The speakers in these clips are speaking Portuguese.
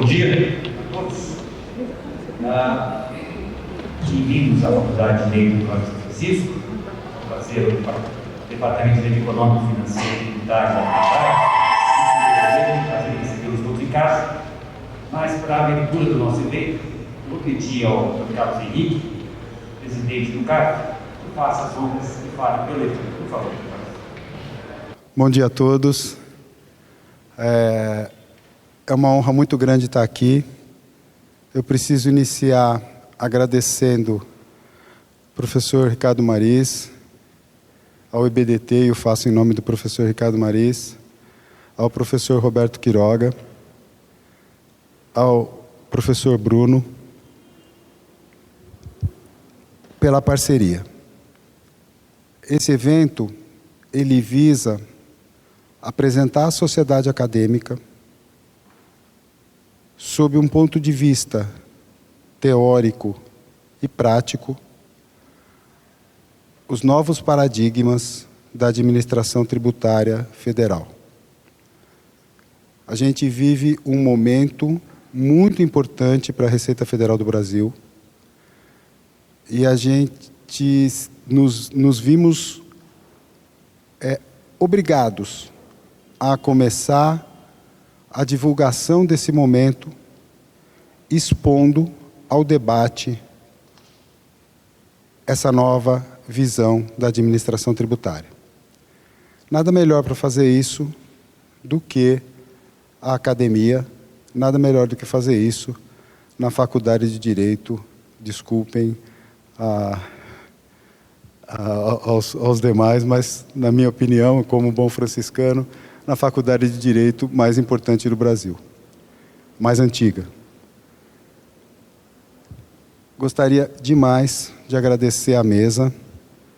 dia a todos. Bem-vindos à Faculdade de Direito do Vale do São Francisco, fazer o Departamento de Direito Econômico, Financeiro e Tributário prazer recebê-los todos em casa. Mas, para a abertura do nosso evento, eu vou pedir ao Dr. Carlos Henrique, presidente do CARF, que faça as honras e fale pelo evento. Por favor. Bom dia a todos. É uma honra muito grande estar aqui. Eu preciso iniciar agradecendo ao professor Ricardo Mariz, ao IBDT, e eu faço em nome do professor Ricardo Mariz, ao professor Roberto Quiroga, ao professor Bruno, pela parceria. Esse evento, ele visa apresentar à sociedade acadêmica, sob um ponto de vista teórico e prático, os novos paradigmas da administração tributária federal. A gente vive um momento muito importante para a Receita Federal do Brasil e a gente nos vimos obrigados a começar a divulgação desse momento, expondo ao debate essa nova visão da administração tributária. Nada melhor para fazer isso do que a academia, nada melhor do que fazer isso na Faculdade de Direito, desculpem aos demais, mas, na minha opinião, como bom franciscano, na Faculdade de Direito mais importante do Brasil, mais antiga. Gostaria demais de agradecer à mesa,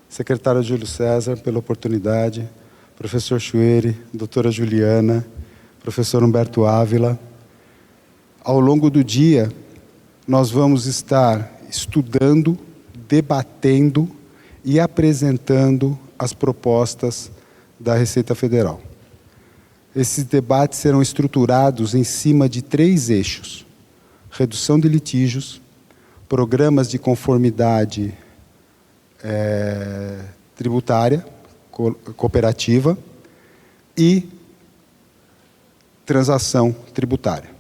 secretário Júlio César, pela oportunidade, professor Chueri, doutora Juliana, professor Humberto Ávila. Ao longo do dia, nós vamos estar estudando, debatendo e apresentando as propostas da Receita Federal. Esses debates serão estruturados em cima de 3 eixos: redução de litígios, programas de conformidade tributária, cooperativa e transação tributária.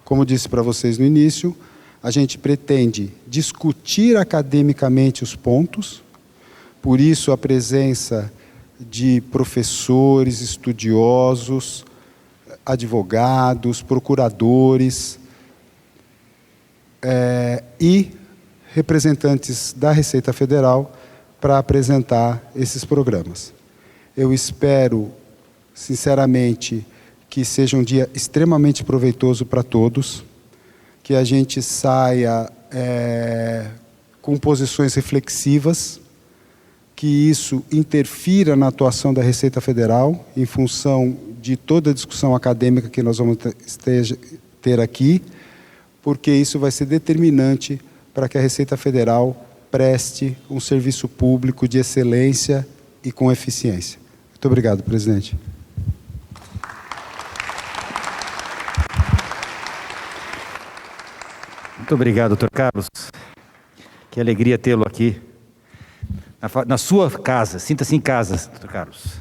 Como disse para vocês no início, a gente pretende discutir academicamente os pontos, por isso a presença de professores, estudiosos, advogados, procuradores e representantes da Receita Federal para apresentar esses programas. Eu espero, sinceramente, que seja um dia extremamente proveitoso para todos, que a gente saia com posições reflexivas, que isso interfira na atuação da Receita Federal, em função de toda a discussão acadêmica que nós vamos ter aqui, porque isso vai ser determinante para que a Receita Federal preste um serviço público de excelência e com eficiência. Muito obrigado, presidente. Muito obrigado, doutor Carlos. Que alegria tê-lo aqui na sua casa. Sinta-se em casa, doutor Carlos.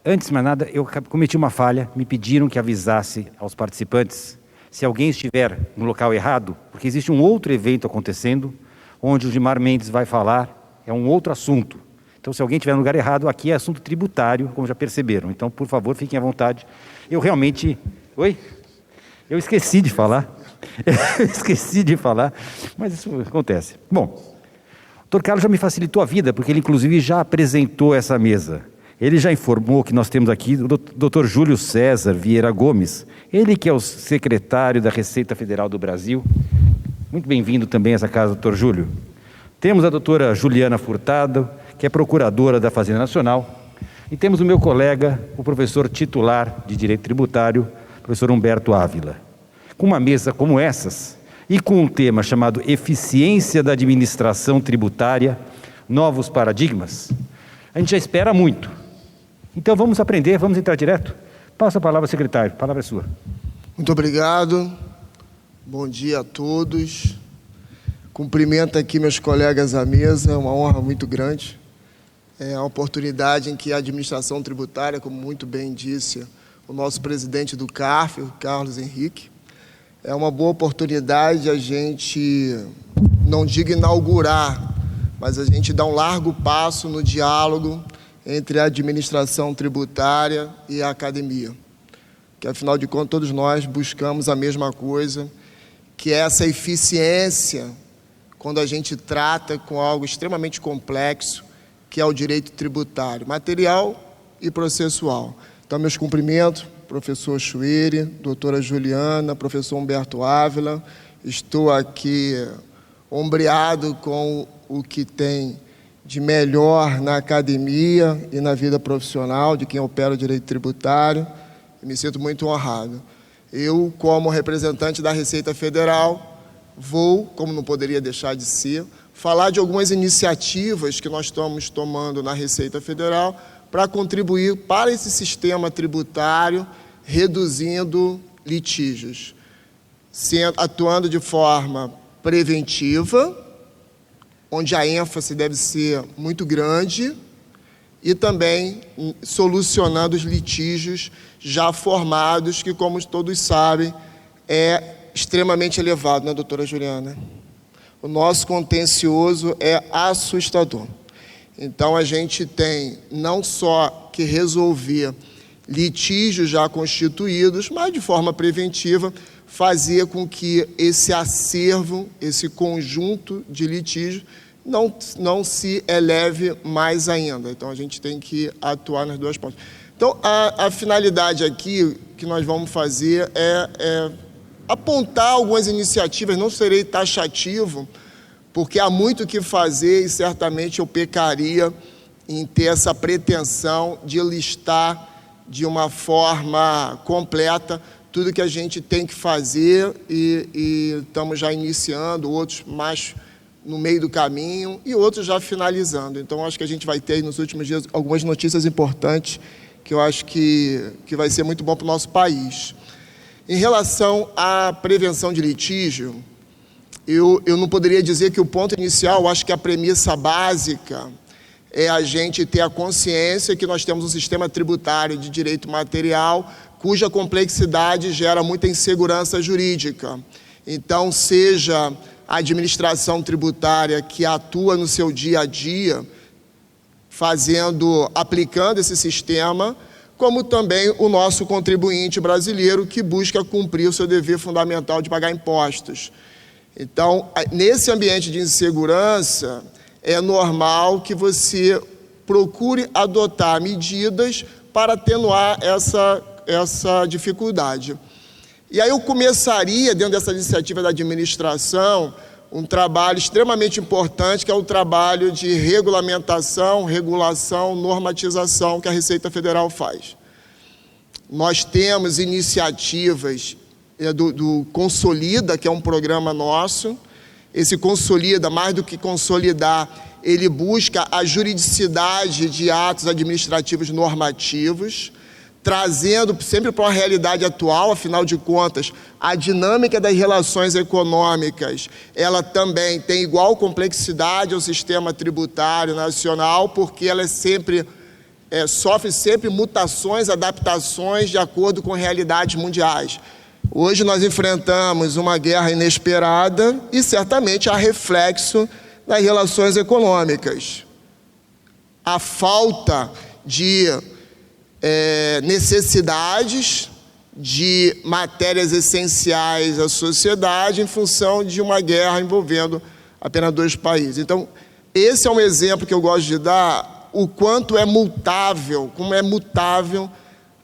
Antes de mais nada, eu cometi uma falha. Me pediram que avisasse aos participantes se alguém estiver no local errado, porque existe um outro evento acontecendo, onde o Gilmar Mendes vai falar, é um outro assunto. Então, se alguém estiver no lugar errado, aqui é assunto tributário, como já perceberam. Então, por favor, fiquem à vontade. Eu realmente... Oi? Eu esqueci de falar. Mas isso acontece. Bom, o doutor Carlos já me facilitou a vida, porque ele, inclusive, já apresentou essa mesa. Ele já informou que nós temos aqui o doutor Júlio César Vieira Gomes, ele que é o secretário da Receita Federal do Brasil. Muito bem-vindo também a essa casa, doutor Júlio. Temos a doutora Juliana Furtado, que é procuradora da Fazenda Nacional. E temos o meu colega, o professor titular de Direito Tributário, professor Humberto Ávila. Com uma mesa como essas, e com um tema chamado Eficiência da Administração Tributária, Novos Paradigmas, a gente já espera muito. Então vamos aprender, vamos entrar direto? Passa a palavra, secretário, a palavra é sua. Muito obrigado. Bom dia a todos. Cumprimento aqui meus colegas à mesa, é uma honra muito grande. É uma oportunidade em que a administração tributária, como muito bem disse o nosso presidente do CARF, o Carlos Henrique, é uma boa oportunidade a gente, não digo inaugurar, mas a gente dar um largo passo no diálogo entre a administração tributária e a academia. Que, afinal de contas, todos nós buscamos a mesma coisa, que é essa eficiência quando a gente trata com algo extremamente complexo, que é o direito tributário, material e processual. Então, meus cumprimentos, professor Chueire, doutora Juliana, professor Humberto Ávila. Estou aqui ombreado com o que tem de melhor na academia e na vida profissional de quem opera o direito tributário. E me sinto muito honrado. Eu, como representante da Receita Federal, vou, como não poderia deixar de ser, falar de algumas iniciativas que nós estamos tomando na Receita Federal para contribuir para esse sistema tributário, reduzindo litígios, atuando de forma preventiva, onde a ênfase deve ser muito grande, e também solucionando os litígios já formados, que, como todos sabem, é extremamente elevado, né, doutora Juliana? O nosso contencioso é assustador. Então, a gente tem não só que resolver litígios já constituídos, mas, de forma preventiva, fazer com que esse acervo, esse conjunto de litígios, não se eleve mais ainda. Então, a gente tem que atuar nas duas pontas. Então, a finalidade aqui que nós vamos fazer é apontar algumas iniciativas. Não serei taxativo, porque há muito o que fazer e certamente eu pecaria em ter essa pretensão de listar de uma forma completa tudo que a gente tem que fazer e estamos já iniciando, outros mais no meio do caminho e outros já finalizando. Então, acho que a gente vai ter nos últimos dias algumas notícias importantes que eu acho que vai ser muito bom para o nosso país. Em relação à prevenção de litígio, eu não poderia dizer que o ponto inicial, eu acho que a premissa básica é a gente ter a consciência que nós temos um sistema tributário de direito material cuja complexidade gera muita insegurança jurídica. Então, seja a administração tributária que atua no seu dia a dia, aplicando esse sistema, como também o nosso contribuinte brasileiro que busca cumprir o seu dever fundamental de pagar impostos. Então, nesse ambiente de insegurança, é normal que você procure adotar medidas para atenuar essa dificuldade. E aí eu começaria, dentro dessa iniciativa da administração, um trabalho extremamente importante, que é o trabalho de regulamentação, regulação, normatização que a Receita Federal faz. Nós temos iniciativas do Consolida, que é um programa nosso. Esse Consolida, mais do que consolidar, ele busca a juridicidade de atos administrativos normativos, trazendo sempre para uma realidade atual. Afinal de contas, a dinâmica das relações econômicas, ela também tem igual complexidade ao sistema tributário nacional, porque ela sofre sempre mutações, adaptações de acordo com realidades mundiais. Hoje nós enfrentamos uma guerra inesperada e certamente há reflexo nas relações econômicas. A falta de necessidades de matérias essenciais à sociedade em função de uma guerra envolvendo apenas dois países. Então, esse é um exemplo que eu gosto de dar, o quanto é mutável, como é mutável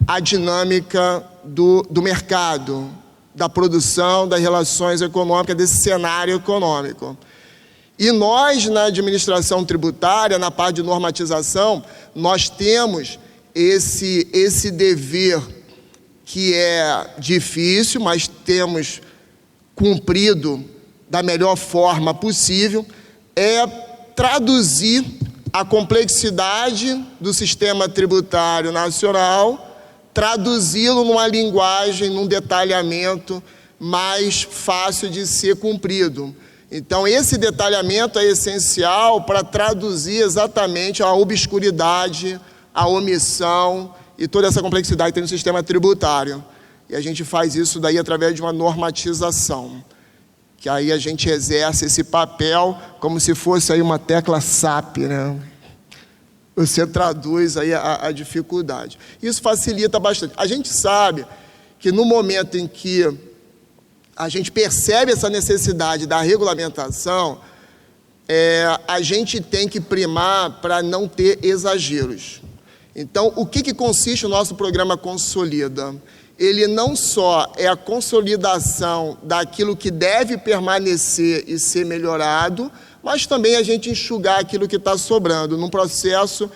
a dinâmica do mercado, da produção, das relações econômicas, desse cenário econômico. E nós, na administração tributária, na parte de normatização, nós temos esse dever que é difícil, mas temos cumprido da melhor forma possível, é traduzir a complexidade do sistema tributário nacional, traduzi-lo numa linguagem, num detalhamento mais fácil de ser cumprido. Então, esse detalhamento é essencial para traduzir exatamente a obscuridade, a omissão e toda essa complexidade que tem no sistema tributário. E a gente faz isso daí através de uma normatização, que aí a gente exerce esse papel como se fosse aí uma tecla SAP, né? Você traduz aí a dificuldade. Isso facilita bastante. A gente sabe que no momento em que a gente percebe essa necessidade da regulamentação, a gente tem que primar para não ter exageros. Então, o que consiste o nosso programa Consolida? Ele não só é a consolidação daquilo que deve permanecer e ser melhorado, mas também a gente enxugar aquilo que está sobrando, num processo,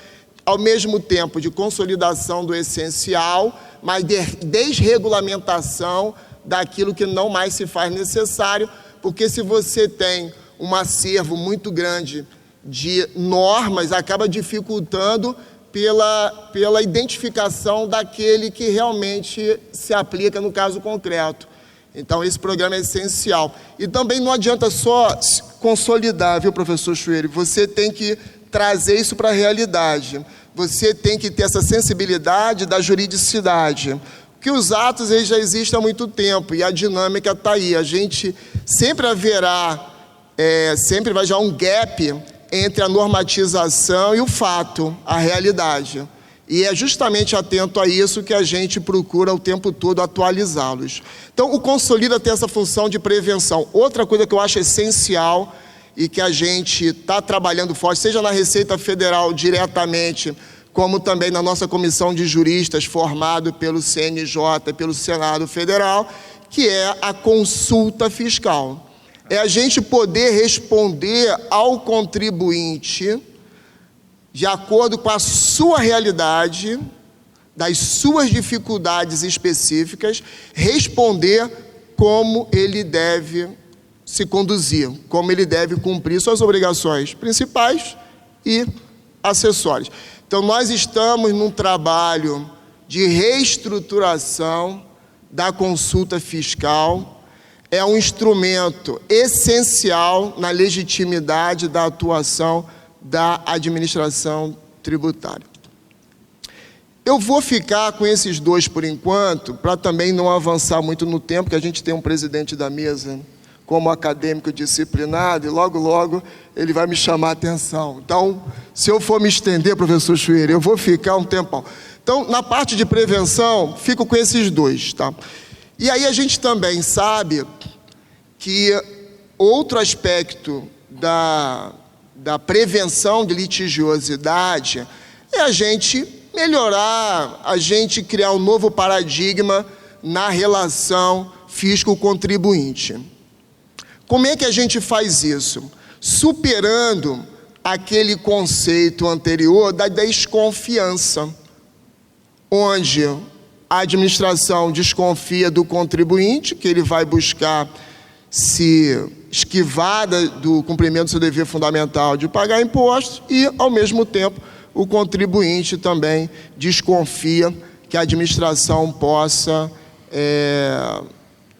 ao mesmo tempo, de consolidação do essencial, mas de desregulamentação daquilo que não mais se faz necessário, porque se você tem um acervo muito grande de normas, acaba dificultando pela identificação daquele que realmente se aplica no caso concreto. Então, esse programa é essencial. E também não adianta só consolidar, viu, professor Chueire? Você tem que trazer isso para a realidade. Você tem que ter essa sensibilidade da juridicidade. Que os atos eles já existem há muito tempo e a dinâmica está aí. A gente sempre sempre vai já um gap entre a normatização e o fato, a realidade. E é justamente atento a isso que a gente procura o tempo todo atualizá-los. Então, o Consolida tem essa função de prevenção. Outra coisa que eu acho essencial e que a gente está trabalhando forte, seja na Receita Federal diretamente, como também na nossa comissão de juristas formado pelo CNJ e pelo Senado Federal, que é a consulta fiscal. É a gente poder responder ao contribuinte de acordo com a sua realidade, das suas dificuldades específicas, responder como ele deve se conduzir, como ele deve cumprir suas obrigações principais e acessórias. Então, nós estamos num trabalho de reestruturação da consulta fiscal. É um instrumento essencial na legitimidade da atuação da administração tributária. Eu vou ficar com esses dois por enquanto, para também não avançar muito no tempo, que a gente tem um presidente da mesa como acadêmico disciplinado, e logo, logo, ele vai me chamar a atenção. Então, se eu for me estender, professor Chueire, eu vou ficar um tempão. Então, na parte de prevenção, fico com esses dois, tá? E aí a gente também sabe que outro aspecto da prevenção de litigiosidade é a gente melhorar, a gente criar um novo paradigma na relação fisco-contribuinte. Como é que a gente faz isso? Superando aquele conceito anterior da desconfiança, onde a administração desconfia do contribuinte, que ele vai buscar se esquivar do cumprimento do seu dever fundamental de pagar impostos, e, ao mesmo tempo, o contribuinte também desconfia que a administração possa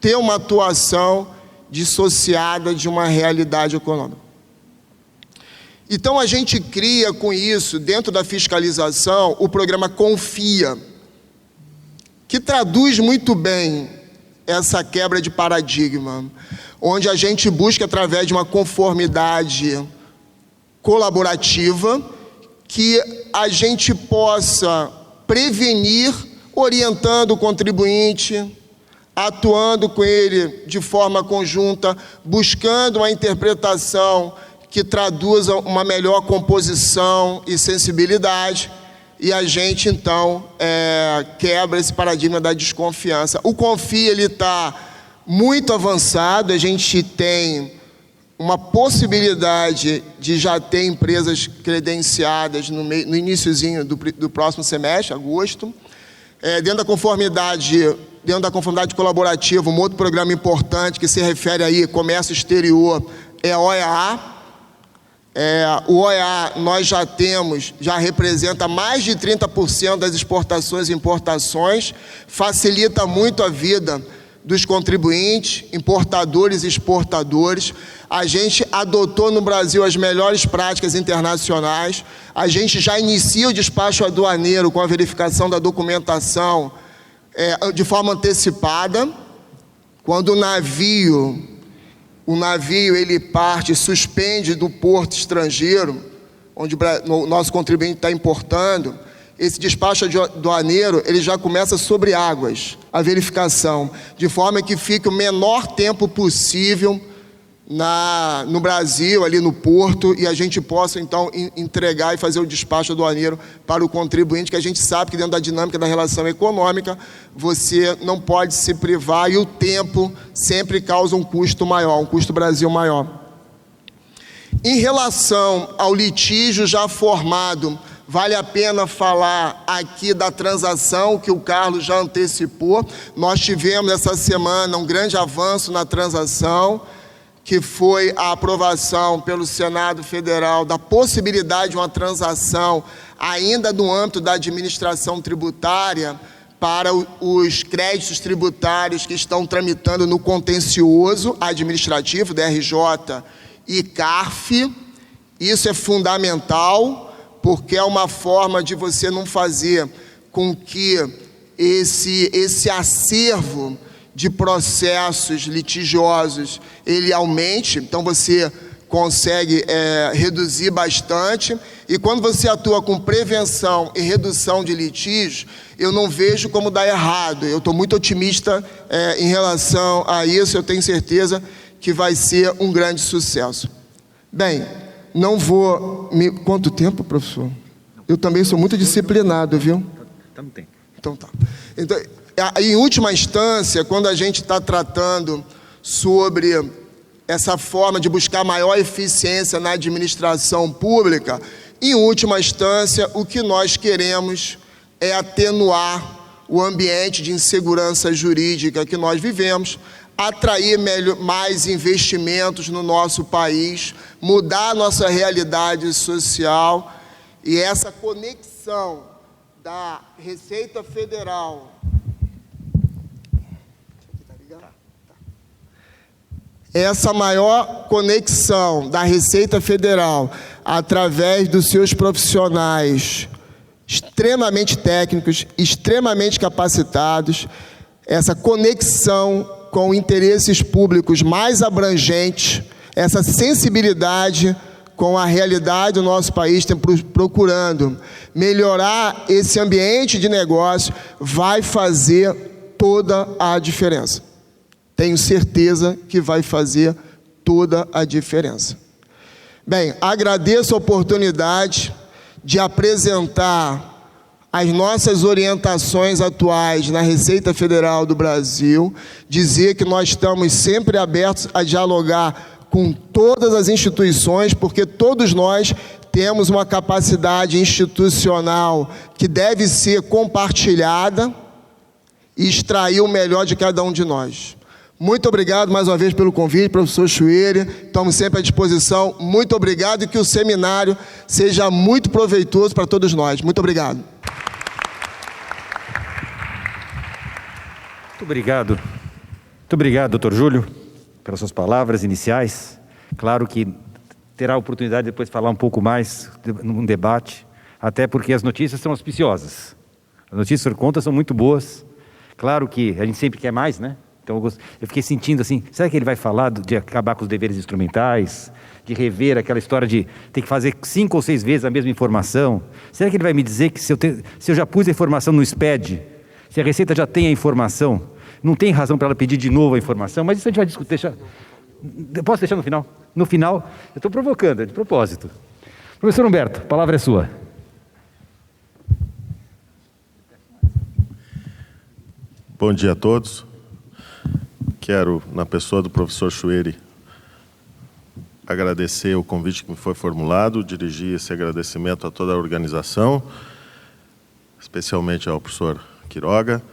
ter uma atuação dissociada de uma realidade econômica. Então, a gente cria com isso, dentro da fiscalização, o programa Confia, que traduz muito bem essa quebra de paradigma, onde a gente busca, através de uma conformidade colaborativa, que a gente possa prevenir, orientando o contribuinte, atuando com ele de forma conjunta, buscando uma interpretação que traduza uma melhor composição e sensibilidade, e a gente, então, quebra esse paradigma da desconfiança. O Confia, ele está muito avançado, a gente tem uma possibilidade de já ter empresas credenciadas no iniciozinho do próximo semestre, agosto. Dentro da conformidade colaborativa, um outro programa importante que se refere aí comércio exterior é a OEA. O OEA nós já representa mais de 30% das exportações e importações, facilita muito a vida dos contribuintes, importadores e exportadores. A gente adotou no Brasil as melhores práticas internacionais, a gente já inicia o despacho aduaneiro com a verificação da documentação de forma antecipada. Quando o navio ele parte, suspende do porto estrangeiro, onde o nosso contribuinte está importando, esse despacho aduaneiro ele já começa sobre águas, a verificação, de forma que fique o menor tempo possível no Brasil, ali no porto, e a gente possa, então, entregar e fazer o despacho aduaneiro para o contribuinte, que a gente sabe que dentro da dinâmica da relação econômica, você não pode se privar, e o tempo sempre causa um custo maior, um custo Brasil maior. Em relação ao litígio já formado, vale a pena falar aqui da transação que o Carlos já antecipou. Nós tivemos essa semana um grande avanço na transação, que foi a aprovação pelo Senado Federal da possibilidade de uma transação ainda no âmbito da administração tributária para os créditos tributários que estão tramitando no contencioso administrativo, DRJ e CARF. Isso é fundamental, porque é uma forma de você não fazer com que esse acervo de processos litigiosos ele aumente, então você consegue reduzir bastante. E quando você atua com prevenção e redução de litígios, eu não vejo como dar errado. Eu estou muito otimista em relação a isso, eu tenho certeza que vai ser um grande sucesso. Bem, não vou... Quanto tempo, professor? Eu também sou muito disciplinado, viu? Tá no tempo. Então tá. Então, em última instância, quando a gente está tratando sobre essa forma de buscar maior eficiência na administração pública, em última instância, o que nós queremos é atenuar o ambiente de insegurança jurídica que nós vivemos, atrair mais investimentos no nosso país, mudar a nossa realidade social, e essa conexão da Receita Federal... Essa maior conexão da Receita Federal através dos seus profissionais extremamente técnicos, extremamente capacitados, essa conexão com interesses públicos mais abrangentes, essa sensibilidade com a realidade do nosso país, procurando melhorar esse ambiente de negócio, vai fazer toda a diferença. Tenho certeza que vai fazer toda a diferença. Bem, agradeço a oportunidade de apresentar as nossas orientações atuais na Receita Federal do Brasil, dizer que nós estamos sempre abertos a dialogar com todas as instituições, porque todos nós temos uma capacidade institucional que deve ser compartilhada e extrair o melhor de cada um de nós. Muito obrigado mais uma vez pelo convite, professor Chueire. Estamos sempre à disposição. Muito obrigado e que o seminário seja muito proveitoso para todos nós. Muito obrigado. Muito obrigado. Muito obrigado, doutor Júlio, pelas suas palavras iniciais. Claro que terá a oportunidade depois de falar um pouco mais num debate, até porque as notícias são auspiciosas. As notícias por conta são muito boas. Claro que a gente sempre quer mais, né? Então eu fiquei sentindo assim, será que ele vai falar de acabar com os deveres instrumentais, de rever aquela história de ter que fazer 5 ou 6 vezes a mesma informação? Será que ele vai me dizer que se eu já pus a informação no SPED, se a Receita já tem a informação, não tem razão para ela pedir de novo a informação? Mas isso a gente vai discutir. Posso deixar no final? No final, eu estou provocando, é de propósito. Professor Humberto, a palavra é sua. Bom dia a todos. Quero, na pessoa do professor Chueire, agradecer o convite que me foi formulado, dirigir esse agradecimento a toda a organização, especialmente ao professor Quiroga.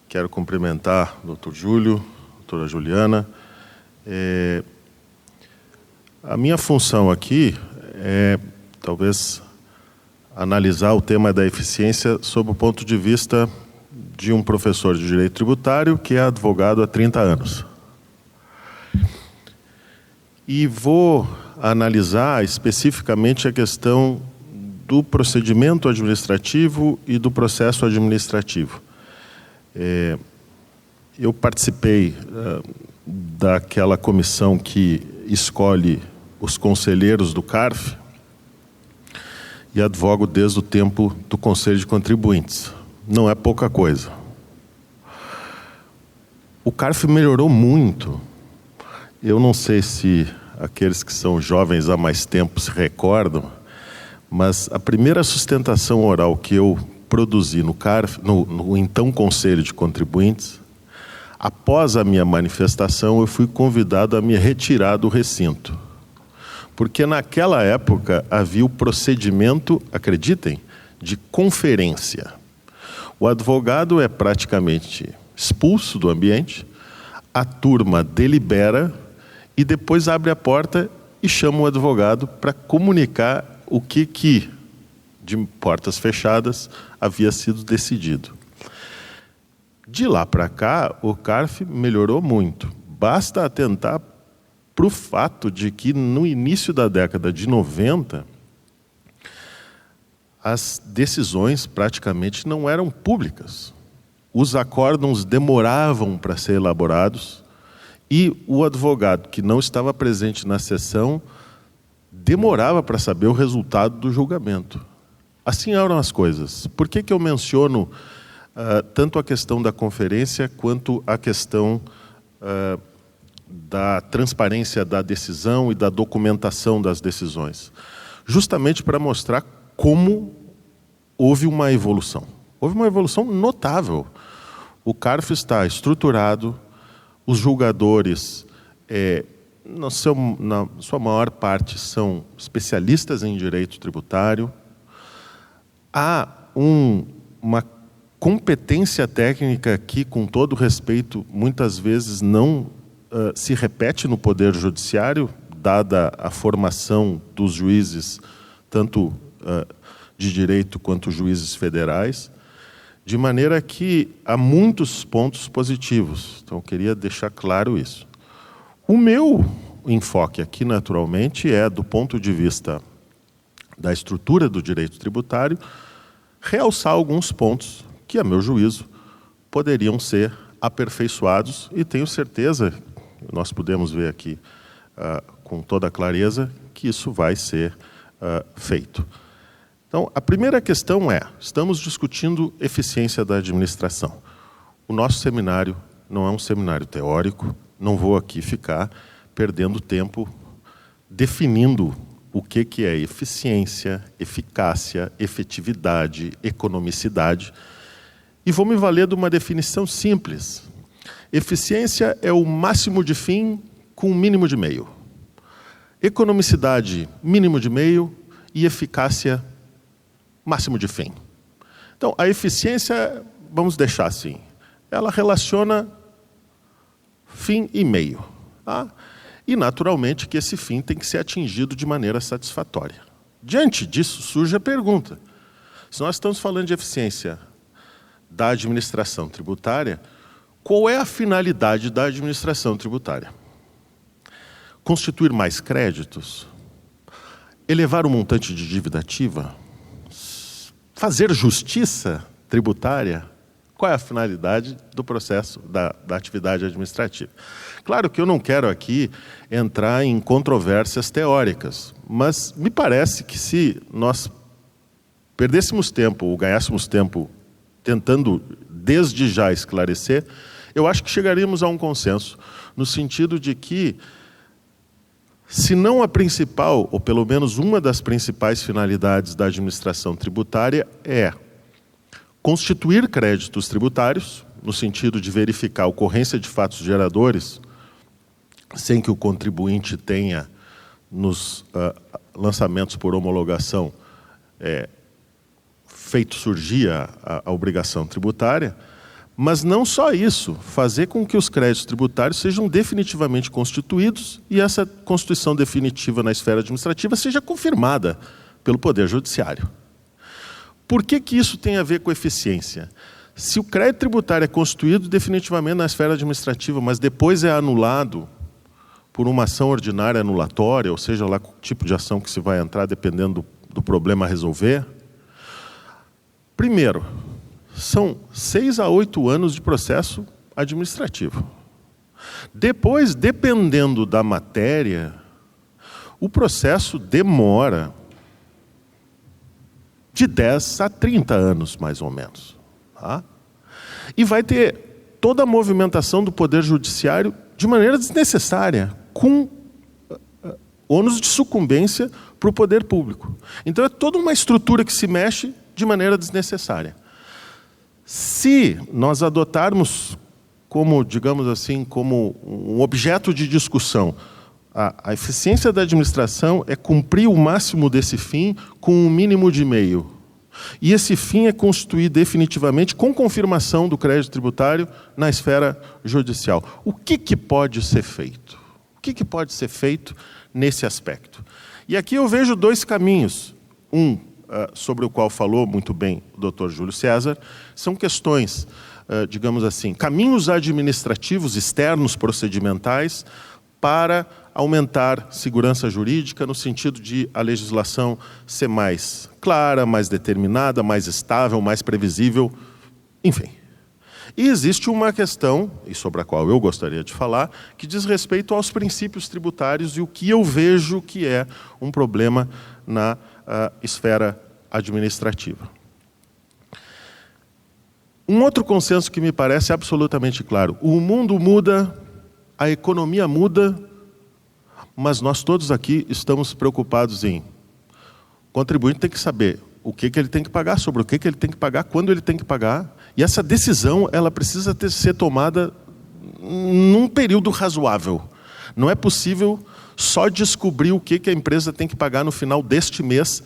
Quero cumprimentar o doutor Júlio, a doutora Juliana. A minha função aqui é talvez analisar o tema da eficiência sob o ponto de vista de um professor de direito tributário que é advogado há 30 anos. E vou analisar especificamente a questão do procedimento administrativo e do processo administrativo. Eu participei daquela comissão que escolhe os conselheiros do CARF e advogo desde o tempo do Conselho de Contribuintes. Não é pouca coisa. O CARF melhorou muito. Eu não sei se aqueles que são jovens há mais tempo se recordam, mas a primeira sustentação oral que eu produzi no CARF, no então Conselho de Contribuintes, após a minha manifestação, eu fui convidado a me retirar do recinto. Porque naquela época havia o procedimento, acreditem, de conferência. O advogado é praticamente expulso do ambiente, a turma delibera e depois abre a porta e chama o advogado para comunicar o que de portas fechadas havia sido decidido. De lá para cá, o CARF melhorou muito. Basta atentar para o fato de que no início da década de 90, as decisões praticamente não eram públicas. Os acórdãos demoravam para ser elaborados e o advogado que não estava presente na sessão demorava para saber o resultado do julgamento. Assim eram as coisas. Por que eu menciono tanto a questão da conferência quanto a questão da transparência da decisão e da documentação das decisões? Justamente para mostrar como houve uma evolução. Houve uma evolução notável. O CARF está estruturado, os julgadores, na sua maior parte, são especialistas em direito tributário. Há uma competência técnica que, com todo respeito, muitas vezes não se repete no Poder Judiciário, dada a formação dos juízes, tanto de direito quanto juízes federais, de maneira que há muitos pontos positivos. Então, eu queria deixar claro isso. O meu enfoque aqui, naturalmente, é, do ponto de vista da estrutura do direito tributário, realçar alguns pontos que, a meu juízo, poderiam ser aperfeiçoados, e tenho certeza, nós podemos ver aqui com toda a clareza, que isso vai ser feito. Então, a primeira questão é, estamos discutindo eficiência da administração. O nosso seminário não é um seminário teórico, não vou aqui ficar perdendo tempo definindo o que é eficiência, eficácia, efetividade, economicidade, e vou me valer de uma definição simples. Eficiência é o máximo de fim com o mínimo de meio. Economicidade, mínimo de meio, e eficácia, máximo de fim. Então, a eficiência, vamos deixar assim, ela relaciona fim e meio. Tá? E, naturalmente, que esse fim tem que ser atingido de maneira satisfatória. Diante disso, surge a pergunta. Se nós estamos falando de eficiência da administração tributária, qual é a finalidade da administração tributária? Constituir mais créditos? Elevar o montante de dívida ativa? Fazer justiça tributária? Qual é a finalidade do processo da atividade administrativa? Claro que eu não quero aqui entrar em controvérsias teóricas, mas me parece que se nós perdêssemos tempo ou ganhássemos tempo tentando desde já esclarecer, eu acho que chegaríamos a um consenso, no sentido de que, se não a principal, ou pelo menos uma das principais finalidades da administração tributária é constituir créditos tributários, no sentido de verificar a ocorrência de fatos geradores, sem que o contribuinte tenha, nos lançamentos por homologação, feito surgir a obrigação tributária, Mas não só isso, fazer com que os créditos tributários sejam definitivamente constituídos e essa constituição definitiva na esfera administrativa seja confirmada pelo Poder Judiciário. Por que isso tem a ver com eficiência? Se o crédito tributário é constituído definitivamente na esfera administrativa, mas depois é anulado por uma ação ordinária anulatória, ou seja lá o tipo de ação que se vai entrar dependendo do problema a resolver, primeiro, são 6 a 8 anos de processo administrativo. Depois, dependendo da matéria, o processo demora de 10 a 30 anos, mais ou menos. Tá? E vai ter toda a movimentação do Poder Judiciário de maneira desnecessária, com ônus de sucumbência para o poder público. Então é toda uma estrutura que se mexe de maneira desnecessária. Se nós adotarmos como, digamos assim, como um objeto de discussão, a eficiência da administração é cumprir o máximo desse fim com um mínimo de meio. E esse fim é constituir definitivamente com confirmação do crédito tributário na esfera judicial. O que pode ser feito? O que pode ser feito nesse aspecto? E aqui eu vejo 2 caminhos. Sobre o qual falou muito bem o Dr. Júlio César, são questões, digamos assim, caminhos administrativos externos procedimentais para aumentar segurança jurídica no sentido de a legislação ser mais clara, mais determinada, mais estável, mais previsível, enfim. E existe uma questão, e sobre a qual eu gostaria de falar, que diz respeito aos princípios tributários e o que eu vejo que é um problema na esfera administrativa. Um outro consenso que me parece absolutamente claro: o mundo muda, a economia muda, mas nós todos aqui estamos preocupados em... O contribuinte tem que saber o que ele tem que pagar, sobre o que ele tem que pagar, quando ele tem que pagar, e essa decisão ela precisa ser tomada num período razoável. Não é possível só descobrir o que a empresa tem que pagar no final deste mês,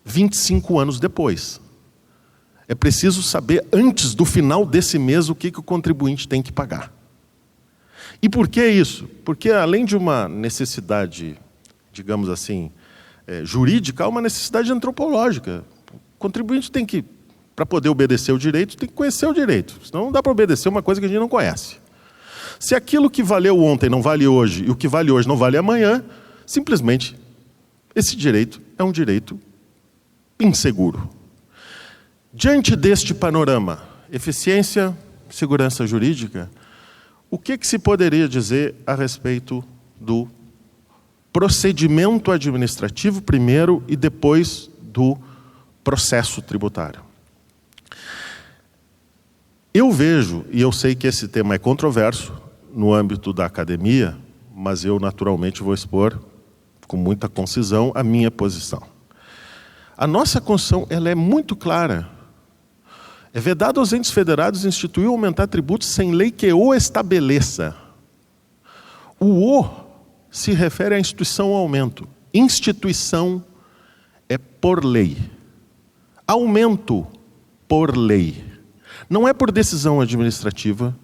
25 anos depois. É preciso saber antes do final desse mês o que o contribuinte tem que pagar. E por que isso? Porque além de uma necessidade, digamos assim, jurídica, há uma necessidade antropológica. O contribuinte tem que, para poder obedecer o direito, tem que conhecer o direito. Senão não dá para obedecer uma coisa que a gente não conhece. Se aquilo que valeu ontem não vale hoje e o que vale hoje não vale amanhã, simplesmente esse direito é um direito inseguro. Diante deste panorama, eficiência, segurança jurídica, o que se poderia dizer a respeito do procedimento administrativo primeiro e depois do processo tributário? Eu vejo, e eu sei que esse tema é controverso no âmbito da academia, mas eu naturalmente vou expor com muita concisão a minha posição. A nossa Constituição ela é muito clara. É vedado aos entes federados instituir ou aumentar tributos sem lei que o estabeleça. O se refere à instituição ou aumento. Instituição é por lei. Aumento por lei. Não é por decisão administrativa,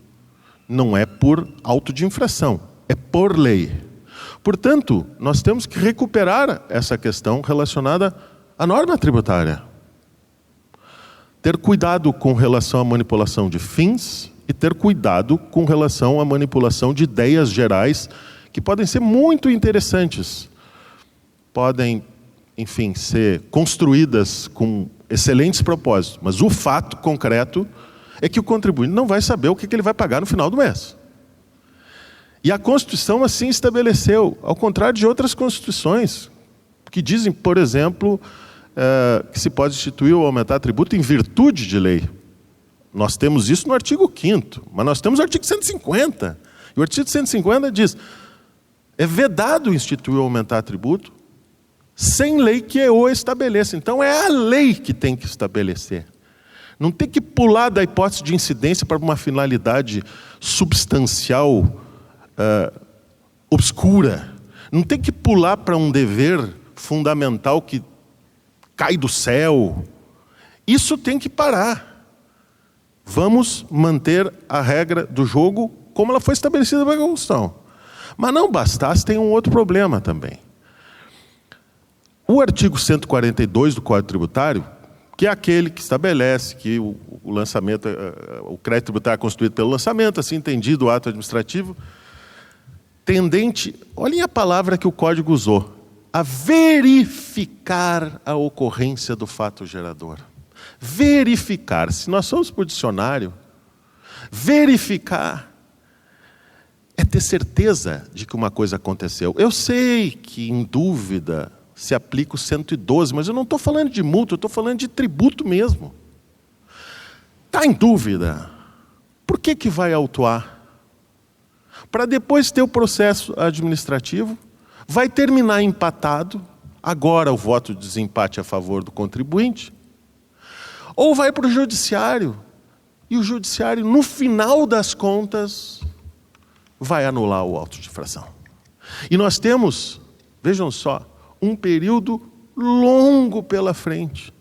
não é por auto de infração, é por lei. Portanto, nós temos que recuperar essa questão relacionada à norma tributária. Ter cuidado com relação à manipulação de fins e ter cuidado com relação à manipulação de ideias gerais que podem ser muito interessantes. Podem, enfim, ser construídas com excelentes propósitos, mas o fato concreto é que o contribuinte não vai saber o que ele vai pagar no final do mês. E a Constituição assim estabeleceu, ao contrário de outras constituições, que dizem, por exemplo, que se pode instituir ou aumentar tributo em virtude de lei. Nós temos isso no artigo 5º, mas nós temos o artigo 150. E o artigo 150 diz, é vedado instituir ou aumentar tributo sem lei que o estabeleça. Então é a lei que tem que estabelecer. Não tem que pular da hipótese de incidência para uma finalidade substancial, obscura. Não tem que pular para um dever fundamental que cai do céu. Isso tem que parar. Vamos manter a regra do jogo como ela foi estabelecida pela Constituição. Mas não bastasse, tem um outro problema também. O artigo 142 do Código Tributário, que é aquele que estabelece que o lançamento, o crédito tributário é constituído pelo lançamento, assim entendido o ato administrativo, tendente, olhem a palavra que o Código usou, a verificar a ocorrência do fato gerador. Verificar. Se nós somos por dicionário, verificar é ter certeza de que uma coisa aconteceu. Eu sei que, em dúvida, se aplica o 112, mas eu não estou falando de multa, eu estou falando de tributo mesmo. Está em dúvida? Por que vai autuar? Para depois ter o processo administrativo, vai terminar empatado, agora o voto de desempate a favor do contribuinte, ou vai para o judiciário, e o judiciário, no final das contas, vai anular o auto de infração. E nós temos, vejam só, um período longo pela frente,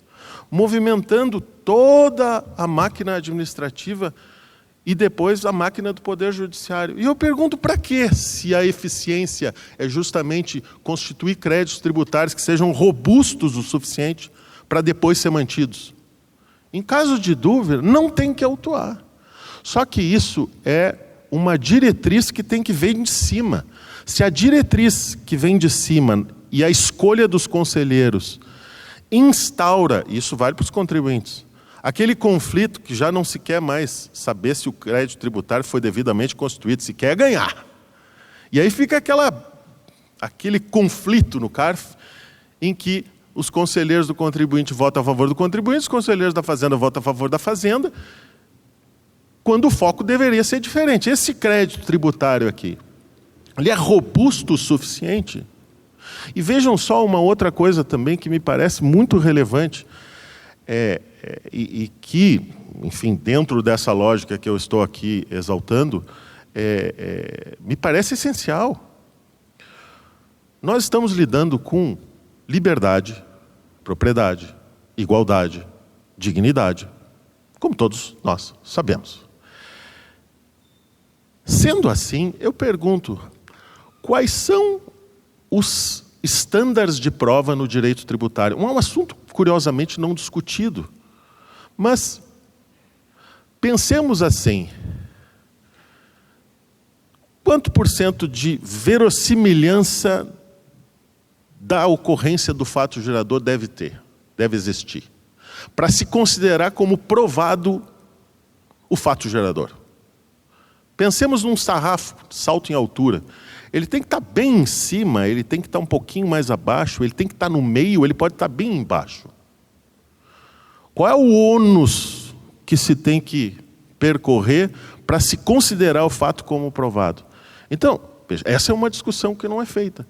movimentando toda a máquina administrativa e depois a máquina do Poder Judiciário. E eu pergunto, para quê? Se a eficiência é justamente constituir créditos tributários que sejam robustos o suficiente para depois ser mantidos. Em caso de dúvida, não tem que autuar. Só que isso é uma diretriz que tem que vir de cima. Se a diretriz que vem de cima e a escolha dos conselheiros instaura, e isso vale para os contribuintes, aquele conflito que já não se quer mais saber se o crédito tributário foi devidamente constituído, se quer ganhar. E aí fica aquele conflito no CARF, em que os conselheiros do contribuinte votam a favor do contribuinte, os conselheiros da Fazenda votam a favor da Fazenda, quando o foco deveria ser diferente. Esse crédito tributário aqui, ele é robusto o suficiente? E vejam só uma outra coisa também que me parece muito relevante, e que, enfim, dentro dessa lógica que eu estou aqui exaltando, me parece essencial. Nós estamos lidando com liberdade, propriedade, igualdade, dignidade, como todos nós sabemos. Sendo assim, eu pergunto, quais são os estándares de prova no direito tributário? Um assunto, curiosamente, não discutido. Mas pensemos assim, quanto por cento de verossimilhança da ocorrência do fato gerador deve existir, para se considerar como provado o fato gerador? Pensemos num sarrafo, salto em altura. Ele tem que estar bem em cima, ele tem que estar um pouquinho mais abaixo, ele tem que estar no meio, ele pode estar bem embaixo. Qual é o ônus que se tem que percorrer para se considerar o fato como provado? Então, veja, essa é uma discussão que não é feita.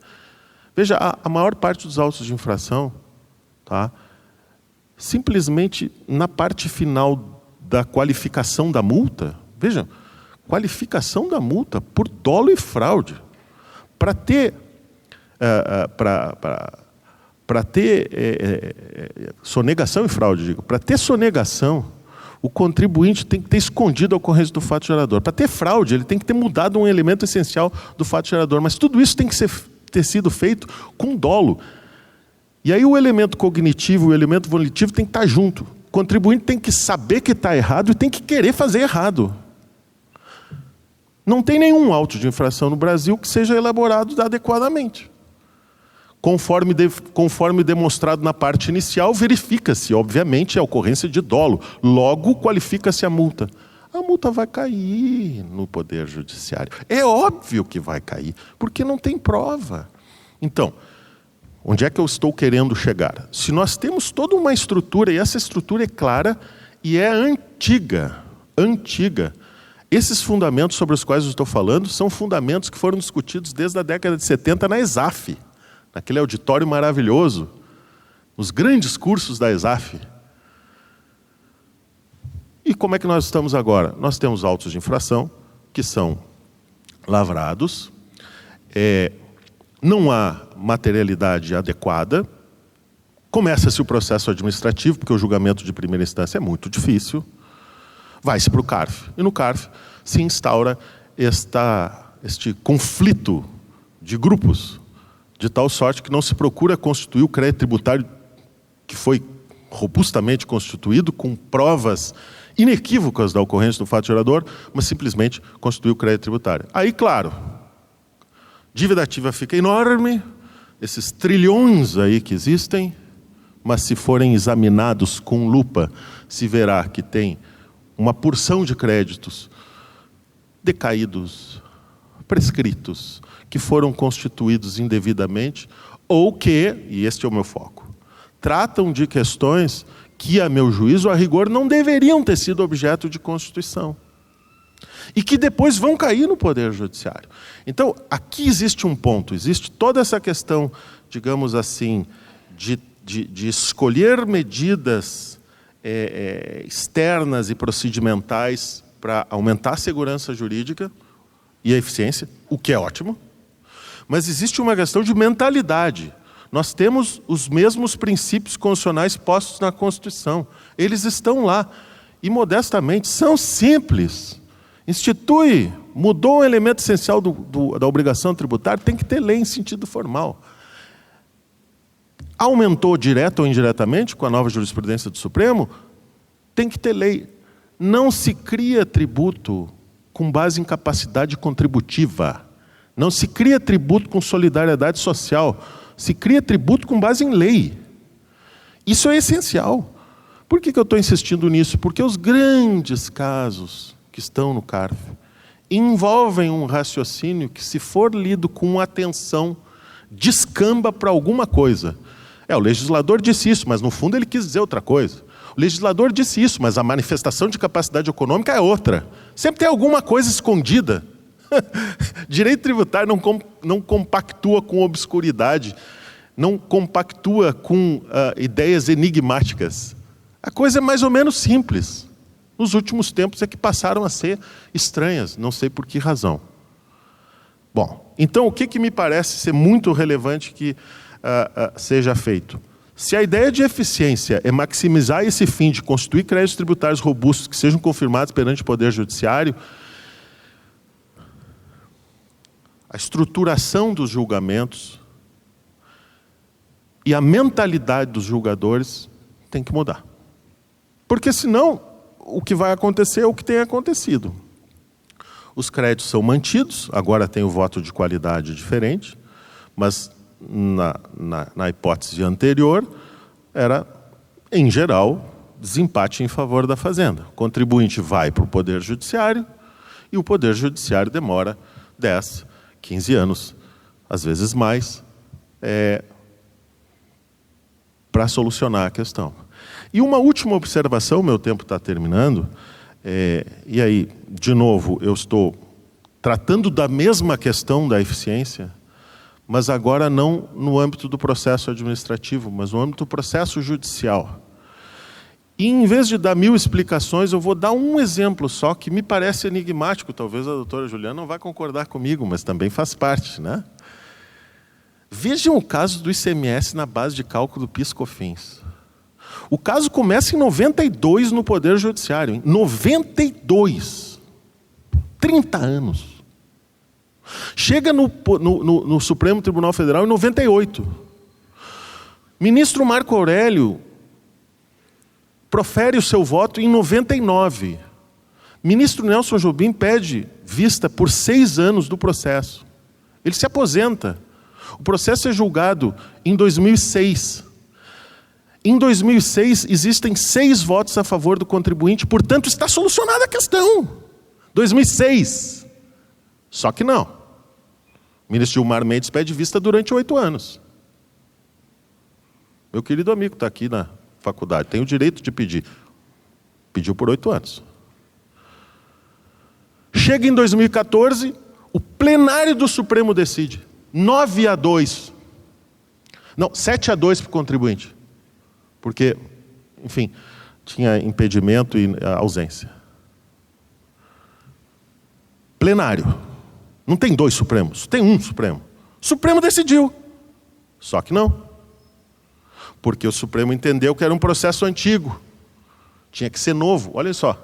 Veja, a maior parte dos autos de infração, tá, simplesmente na parte final da qualificação da multa, veja, qualificação da multa por dolo e fraude. Para ter sonegação e fraude, digo, para ter sonegação, o contribuinte tem que ter escondido a ocorrência do fato gerador. Para ter fraude, ele tem que ter mudado um elemento essencial do fato gerador. Mas tudo isso tem que ter sido feito com dolo. E aí o elemento cognitivo e o elemento volitivo tem que estar junto. O contribuinte tem que saber que está errado e tem que querer fazer errado. Não tem nenhum auto de infração no Brasil que seja elaborado adequadamente. Conforme demonstrado na parte inicial, verifica-se, obviamente, a ocorrência de dolo. Logo, qualifica-se a multa. A multa vai cair no Poder Judiciário. É óbvio que vai cair, porque não tem prova. Então, onde é que eu estou querendo chegar? Se nós temos toda uma estrutura, e essa estrutura é clara e é antiga, esses fundamentos sobre os quais eu estou falando são fundamentos que foram discutidos desde a década de 70 na ESAF, naquele auditório maravilhoso, nos grandes cursos da ESAF. E como é que nós estamos agora? Nós temos autos de infração que são lavrados, não há materialidade adequada, começa-se o processo administrativo, porque o julgamento de primeira instância é muito difícil, vai-se para o CARF. E no CARF se instaura este conflito de grupos, de tal sorte que não se procura constituir o crédito tributário que foi robustamente constituído, com provas inequívocas da ocorrência do fato gerador, mas simplesmente constituir o crédito tributário. Aí, claro, dívida ativa fica enorme, esses trilhões aí que existem, mas se forem examinados com lupa, se verá que tem uma porção de créditos decaídos, prescritos, que foram constituídos indevidamente, ou que, e este é o meu foco, tratam de questões que, a meu juízo, a rigor, não deveriam ter sido objeto de constituição. E que depois vão cair no Poder Judiciário. Então, aqui existe um ponto, existe toda essa questão, digamos assim, de escolher medidas externas e procedimentais para aumentar a segurança jurídica e a eficiência, o que é ótimo, mas existe uma questão de mentalidade. Nós temos os mesmos princípios constitucionais postos na Constituição. Eles estão lá. E, modestamente, são simples. Institui, mudou um elemento essencial da obrigação tributária, tem que ter lei em sentido formal. Aumentou direto ou indiretamente com a nova jurisprudência do Supremo, tem que ter lei. Não se cria tributo com base em capacidade contributiva. Não se cria tributo com solidariedade social. Se cria tributo com base em lei. Isso é essencial. Por que eu estou insistindo nisso? Porque os grandes casos que estão no CARF envolvem um raciocínio que, se for lido com atenção, descamba para alguma coisa. O legislador disse isso, mas no fundo ele quis dizer outra coisa. O legislador disse isso, mas a manifestação de capacidade econômica é outra. Sempre tem alguma coisa escondida. Direito tributário não compactua com obscuridade, não compactua com ideias enigmáticas. A coisa é mais ou menos simples. Nos últimos tempos é que passaram a ser estranhas, não sei por que razão. Bom, então o que me parece ser muito relevante que seja feito? Se a ideia de eficiência é maximizar esse fim de constituir créditos tributários robustos que sejam confirmados perante o Poder Judiciário, a estruturação dos julgamentos e a mentalidade dos julgadores tem que mudar. Porque senão, o que vai acontecer é o que tem acontecido. Os créditos são mantidos, agora tem o voto de qualidade diferente, mas na hipótese anterior, era, em geral, desempate em favor da Fazenda. O contribuinte vai para o Poder Judiciário e o Poder Judiciário demora 10, 15 anos, às vezes mais, para solucionar a questão. E uma última observação, meu tempo está terminando, e aí, de novo, eu estou tratando da mesma questão da eficiência, mas agora não no âmbito do processo administrativo, mas no âmbito do processo judicial. E, em vez de dar 1000 explicações, eu vou dar um exemplo só, que me parece enigmático. Talvez a doutora Juliana não vá concordar comigo, mas também faz parte, né? Vejam o caso do ICMS na base de cálculo do PIS/COFINS. O caso começa em 92 no Poder Judiciário. Em 92. 30 anos. Chega no Supremo Tribunal Federal em 98. Ministro Marco Aurélio profere o seu voto em 99. Ministro Nelson Jobim pede vista por 6 anos do processo. Ele se aposenta. O processo é julgado em 2006. Em 2006, existem 6 votos a favor do contribuinte, portanto, está solucionada a questão. 2006. Só que não. O ministro Gilmar Mendes pede vista durante 8 anos. Meu querido amigo está aqui na faculdade, tem o direito de pedir. Pediu por 8 anos. Chega em 2014, o plenário do Supremo decide. 9-2. Não, 7-2 para o contribuinte. Porque, enfim, tinha impedimento e ausência. Plenário. Não tem 2 Supremos, tem um Supremo. O Supremo decidiu. Só que não. Porque o Supremo entendeu que era um processo antigo. Tinha que ser novo. Olha só.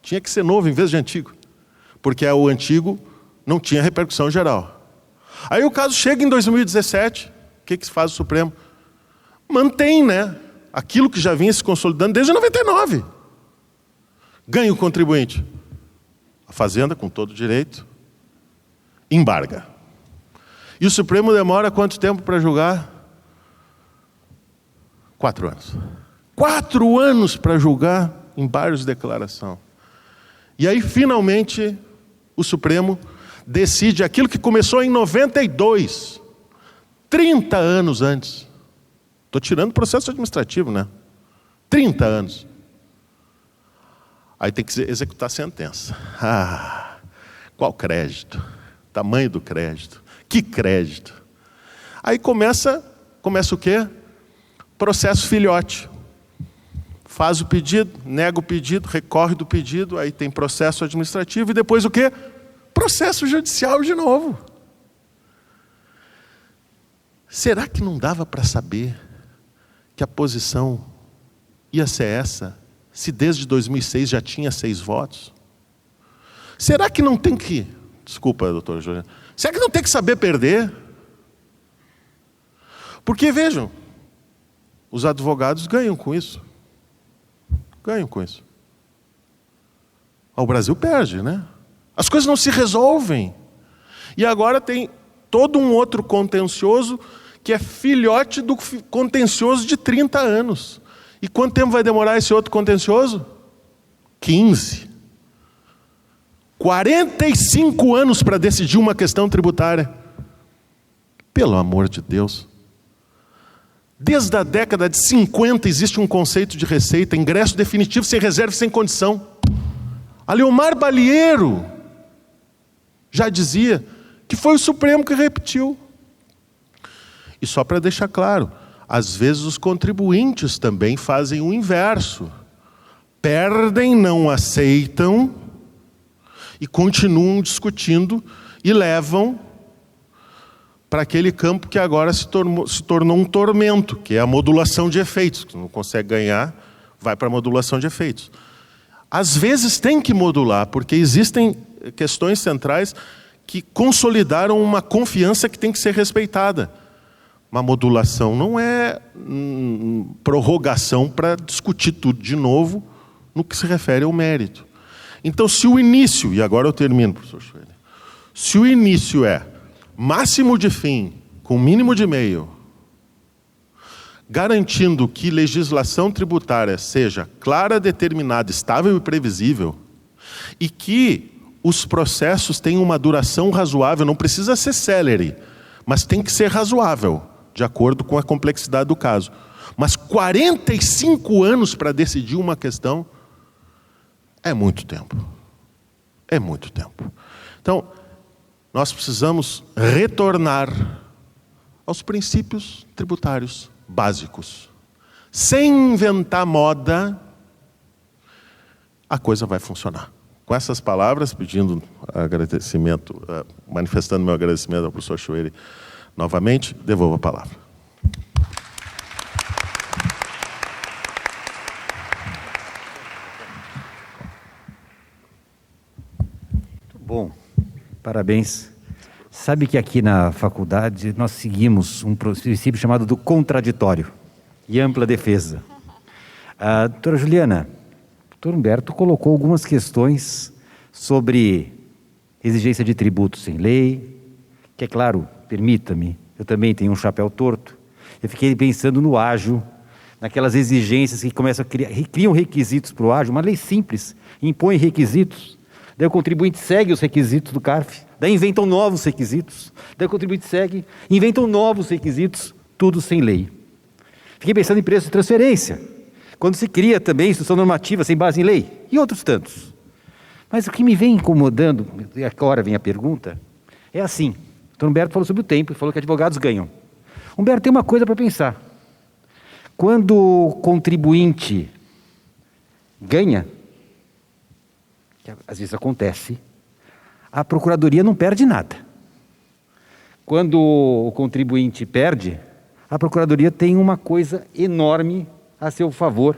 Tinha que ser novo em vez de antigo, porque o antigo não tinha repercussão geral. Aí o caso chega em 2017, o que faz o Supremo? Mantém, né, aquilo que já vinha se consolidando desde 99. Ganha o contribuinte. A Fazenda, com todo direito, embarga. E o Supremo demora quanto tempo para julgar? 4 anos. 4 anos para julgar embargos de declaração. E aí, finalmente, o Supremo decide aquilo que começou em 92, 30 anos antes. Estou tirando o processo administrativo, né? 30 anos. Aí tem que executar a sentença. Ah, qual crédito? Tamanho do crédito. Que crédito? Aí começa o quê? Processo filhote. Faz o pedido, nega o pedido, recorre do pedido, aí tem processo administrativo e depois o quê? Processo judicial de novo. Será que não dava para saber que a posição ia ser essa, se desde 2006 já tinha 6 votos? Será que não tem que... Desculpa, doutora Juliana. Será que não tem que saber perder? Porque, vejam, os advogados ganham com isso. Ganham com isso. O Brasil perde, né? As coisas não se resolvem. E agora tem todo um outro contencioso que é filhote do contencioso de 30 anos. E quanto tempo vai demorar esse outro contencioso? 15. 45 anos para decidir uma questão tributária. Pelo amor de Deus. Desde a década de 50 existe um conceito de receita, ingresso definitivo sem reserva e sem condição. Aleomar Balieiro já dizia que foi o Supremo que repetiu. E só para deixar claro, às vezes os contribuintes também fazem o inverso. Perdem, não aceitam e continuam discutindo e levam para aquele campo que agora se tornou um tormento, que é a modulação de efeitos. Que não consegue ganhar, vai para a modulação de efeitos. Às vezes tem que modular, porque existem questões centrais que consolidaram uma confiança que tem que ser respeitada. Uma modulação não é prorrogação para discutir tudo de novo no que se refere ao mérito. Então, se o início, e agora eu termino, professor Schweller, se o início é máximo de fim com mínimo de meio, garantindo que legislação tributária seja clara, determinada, estável e previsível, e que os processos tenham uma duração razoável, não precisa ser célere, mas tem que ser razoável, de acordo com a complexidade do caso. Mas 45 anos para decidir uma questão é muito tempo. É muito tempo. Então, nós precisamos retornar aos princípios tributários básicos. Sem inventar moda, a coisa vai funcionar. Com essas palavras, pedindo agradecimento, manifestando meu agradecimento ao professor Schweller novamente, devolvo a palavra. Muito bom. Parabéns. Sabe que aqui na faculdade nós seguimos um princípio chamado do contraditório e ampla defesa. A doutora Juliana, o doutor Humberto colocou algumas questões sobre exigência de tributo sem lei, que é claro, permita-me, eu também tenho um chapéu torto. Eu fiquei pensando no ágio, naquelas exigências que começam a criam requisitos para o ágio, uma lei simples, impõe requisitos. Daí o contribuinte segue os requisitos do CARF, daí inventam novos requisitos, daí o contribuinte segue, inventam novos requisitos, tudo sem lei. Fiquei pensando em preço de transferência, quando se cria também instrução normativa sem base em lei, e outros tantos. Mas o que me vem incomodando, e agora vem a pergunta, é assim, o doutor Humberto falou sobre o tempo, falou que advogados ganham. Humberto, tem uma coisa para pensar. Quando o contribuinte ganha, que às vezes acontece, a procuradoria não perde nada. Quando o contribuinte perde, a procuradoria tem uma coisa enorme a seu favor.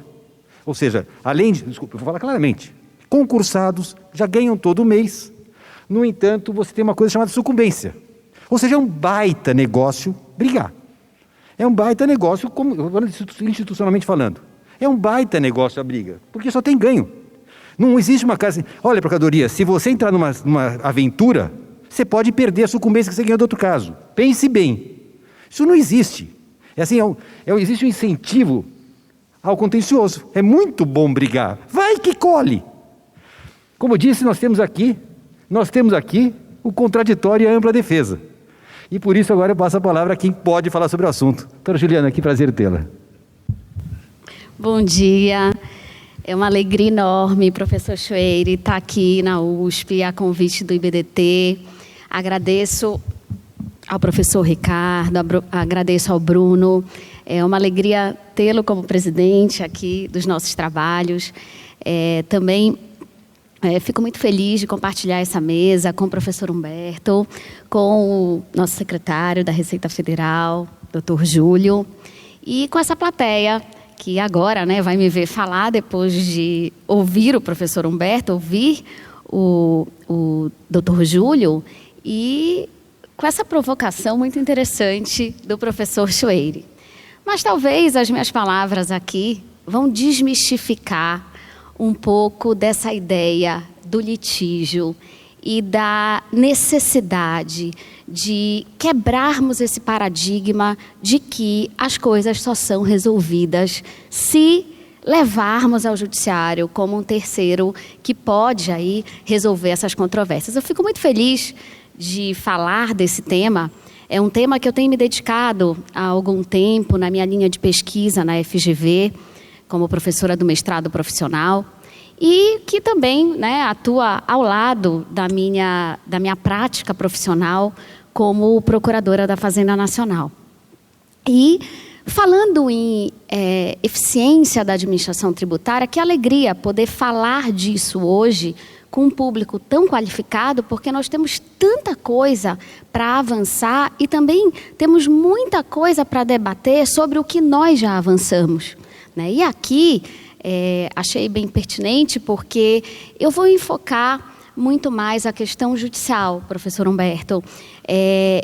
Ou seja, além de, desculpa, eu vou falar claramente, concursados, já ganham todo mês. No entanto, você tem uma coisa chamada sucumbência. Ou seja, é um baita negócio brigar. É um baita negócio, institucionalmente falando. É um baita negócio a briga, porque só tem ganho. Não existe uma casa assim, olha, Procuradoria, se você entrar numa aventura, você pode perder a sucumbência que você ganhou do outro caso. Pense bem. Isso não existe. É assim, existe um incentivo ao contencioso. É muito bom brigar. Vai que colhe. Como eu disse, nós temos aqui o contraditório e a ampla defesa. E por isso agora eu passo a palavra a quem pode falar sobre o assunto. Doutora Juliana, que prazer tê-la. Bom dia. É uma alegria enorme, professor Schweire, estar aqui na USP, a convite do IBDT. Agradeço ao professor Ricardo, agradeço ao Bruno. É uma alegria tê-lo como presidente aqui dos nossos trabalhos. Também fico muito feliz de compartilhar essa mesa com o professor Humberto, com o nosso secretário da Receita Federal, doutor Júlio, e com essa plateia que agora vai me ver falar depois de ouvir o professor Humberto, ouvir o doutor Júlio, e com essa provocação muito interessante do professor Schweire. Mas talvez as minhas palavras aqui vão desmistificar um pouco dessa ideia do litígio e da necessidade de quebrarmos esse paradigma de que as coisas só são resolvidas se levarmos ao judiciário como um terceiro que pode aí resolver essas controvérsias. Eu fico muito feliz de falar desse tema. É um tema que eu tenho me dedicado há algum tempo na minha linha de pesquisa na FGV, como professora do mestrado profissional, e que também atua ao lado da minha prática profissional como procuradora da Fazenda Nacional. E falando em eficiência da administração tributária, que alegria poder falar disso hoje com um público tão qualificado, porque nós temos tanta coisa para avançar e também temos muita coisa para debater sobre o que nós já avançamos. E aqui achei bem pertinente, porque eu vou enfocar muito mais a questão judicial, professor Humberto,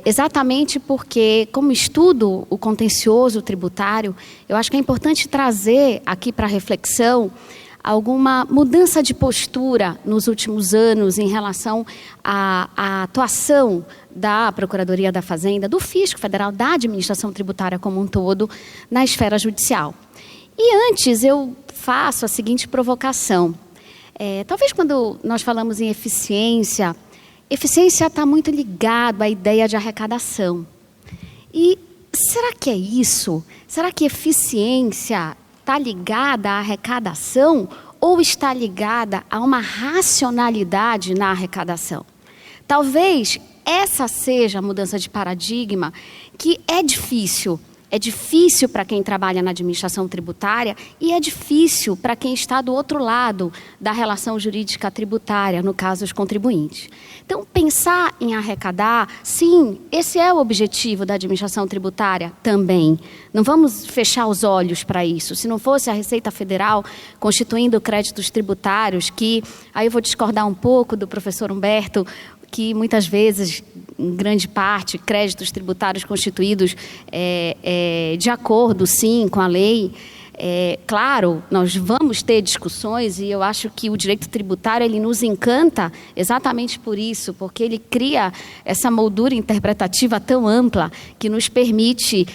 exatamente porque, como estudo o contencioso tributário, eu acho que é importante trazer aqui para reflexão alguma mudança de postura nos últimos anos em relação à atuação da Procuradoria da Fazenda, do Fisco Federal, da administração tributária como um todo, na esfera judicial. E antes eu faço a seguinte provocação. Talvez quando nós falamos em eficiência está muito ligado à ideia de arrecadação. E será que é isso? Será que eficiência está ligada à arrecadação ou está ligada a uma racionalidade na arrecadação? Talvez essa seja a mudança de paradigma que é difícil. É difícil para quem trabalha na administração tributária e é difícil para quem está do outro lado da relação jurídica tributária, no caso, os contribuintes. Então, pensar em arrecadar, sim, esse é o objetivo da administração tributária também. Não vamos fechar os olhos para isso. Se não fosse a Receita Federal constituindo créditos tributários, que aí eu vou discordar um pouco do professor Humberto, que muitas vezes, em grande parte, créditos tributários constituídos de acordo, sim, com a lei. Claro, nós vamos ter discussões e eu acho que o direito tributário ele nos encanta exatamente por isso, porque ele cria essa moldura interpretativa tão ampla que nos permite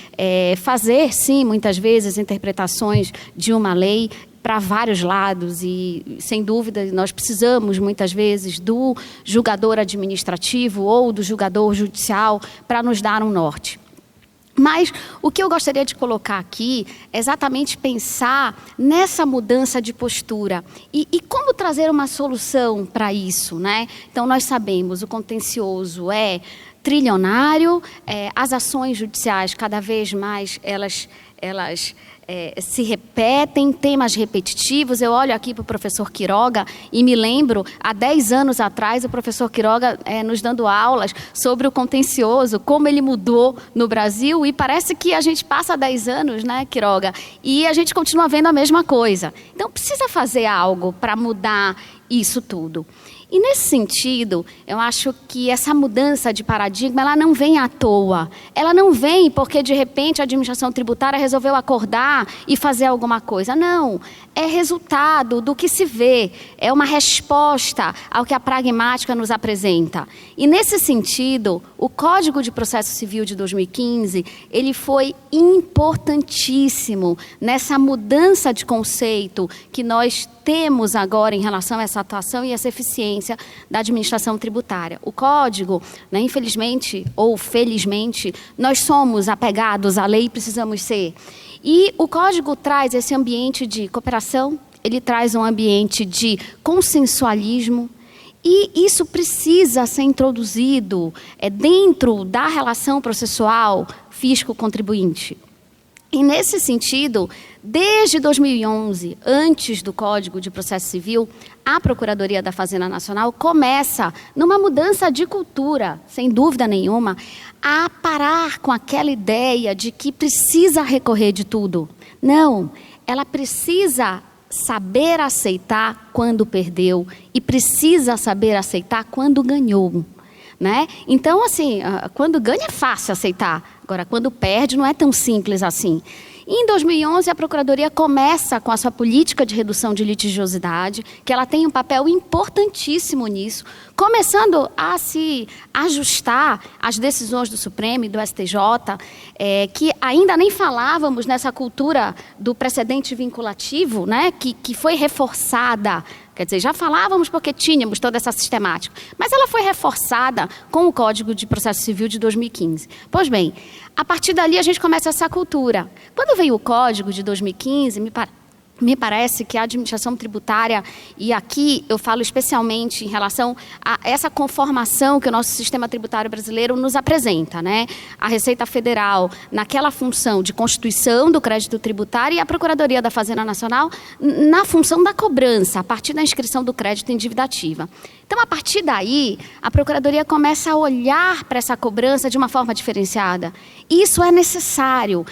fazer, sim, muitas vezes, interpretações de uma lei para vários lados e, sem dúvida, nós precisamos, muitas vezes, do julgador administrativo ou do julgador judicial para nos dar um norte. Mas o que eu gostaria de colocar aqui é exatamente pensar nessa mudança de postura e como trazer uma solução para isso, Então, nós sabemos, o contencioso é trilionário, as ações judiciais, cada vez mais, elas se repetem, temas repetitivos. Eu olho aqui para o professor Quiroga e me lembro, há 10 anos atrás, o professor Quiroga nos dando aulas sobre o contencioso, como ele mudou no Brasil, e parece que a gente passa 10 anos, Quiroga, e a gente continua vendo a mesma coisa. Então, precisa fazer algo para mudar isso tudo. E nesse sentido, eu acho que essa mudança de paradigma, ela não vem à toa. Ela não vem porque, de repente, a administração tributária resolveu acordar e fazer alguma coisa. Não, é resultado do que se vê, é uma resposta ao que a pragmática nos apresenta. E, nesse sentido, o Código de Processo Civil de 2015, ele foi importantíssimo nessa mudança de conceito que nós temos agora em relação a essa atuação e essa eficiência da administração tributária. O Código, né, infelizmente ou felizmente, nós somos apegados à lei e precisamos ser. E o Código traz esse ambiente de cooperação, ele traz um ambiente de consensualismo, e isso precisa ser introduzido dentro da relação processual fisco-contribuinte. E, nesse sentido, desde 2011, antes do Código de Processo Civil, a Procuradoria da Fazenda Nacional começa, numa mudança de cultura, sem dúvida nenhuma, a parar com aquela ideia de que precisa recorrer de tudo. Não, ela precisa saber aceitar quando perdeu e precisa saber aceitar quando ganhou. Né? Então, assim, quando ganha é fácil aceitar. Agora, quando perde, não é tão simples assim. E, em 2011, a Procuradoria começa com a sua política de redução de litigiosidade, que ela tem um papel importantíssimo nisso, começando a se ajustar às decisões do Supremo e do STJ, que ainda nem falávamos nessa cultura do precedente vinculativo, né, que foi reforçada. Quer dizer, já falávamos porque tínhamos toda essa sistemática, mas ela foi reforçada com o Código de Processo Civil de 2015. Pois bem, a partir dali a gente começa essa cultura. Quando veio o Código de 2015, me parece que a administração tributária, e aqui eu falo especialmente em relação a essa conformação que o nosso sistema tributário brasileiro nos apresenta, né? A Receita Federal naquela função de constituição do crédito tributário e a Procuradoria da Fazenda Nacional na função da cobrança, a partir da inscrição do crédito em dívida ativa. Então, a partir daí, a Procuradoria começa a olhar para essa cobrança de uma forma diferenciada. Isso é necessário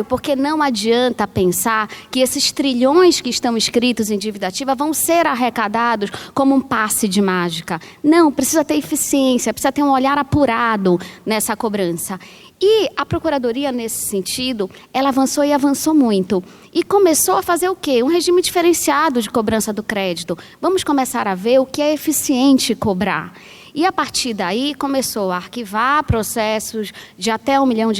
porque não adianta pensar que esses trilhões que estão escritos em dívida ativa vão ser arrecadados como um passe de mágica. Não, precisa ter eficiência, precisa ter um olhar apurado nessa cobrança. E a Procuradoria, nesse sentido, ela avançou e avançou muito. E começou a fazer o quê? Um regime diferenciado de cobrança do crédito. Vamos começar a ver o que é eficiente cobrar. E, a partir daí, começou a arquivar processos de até R$1 milhão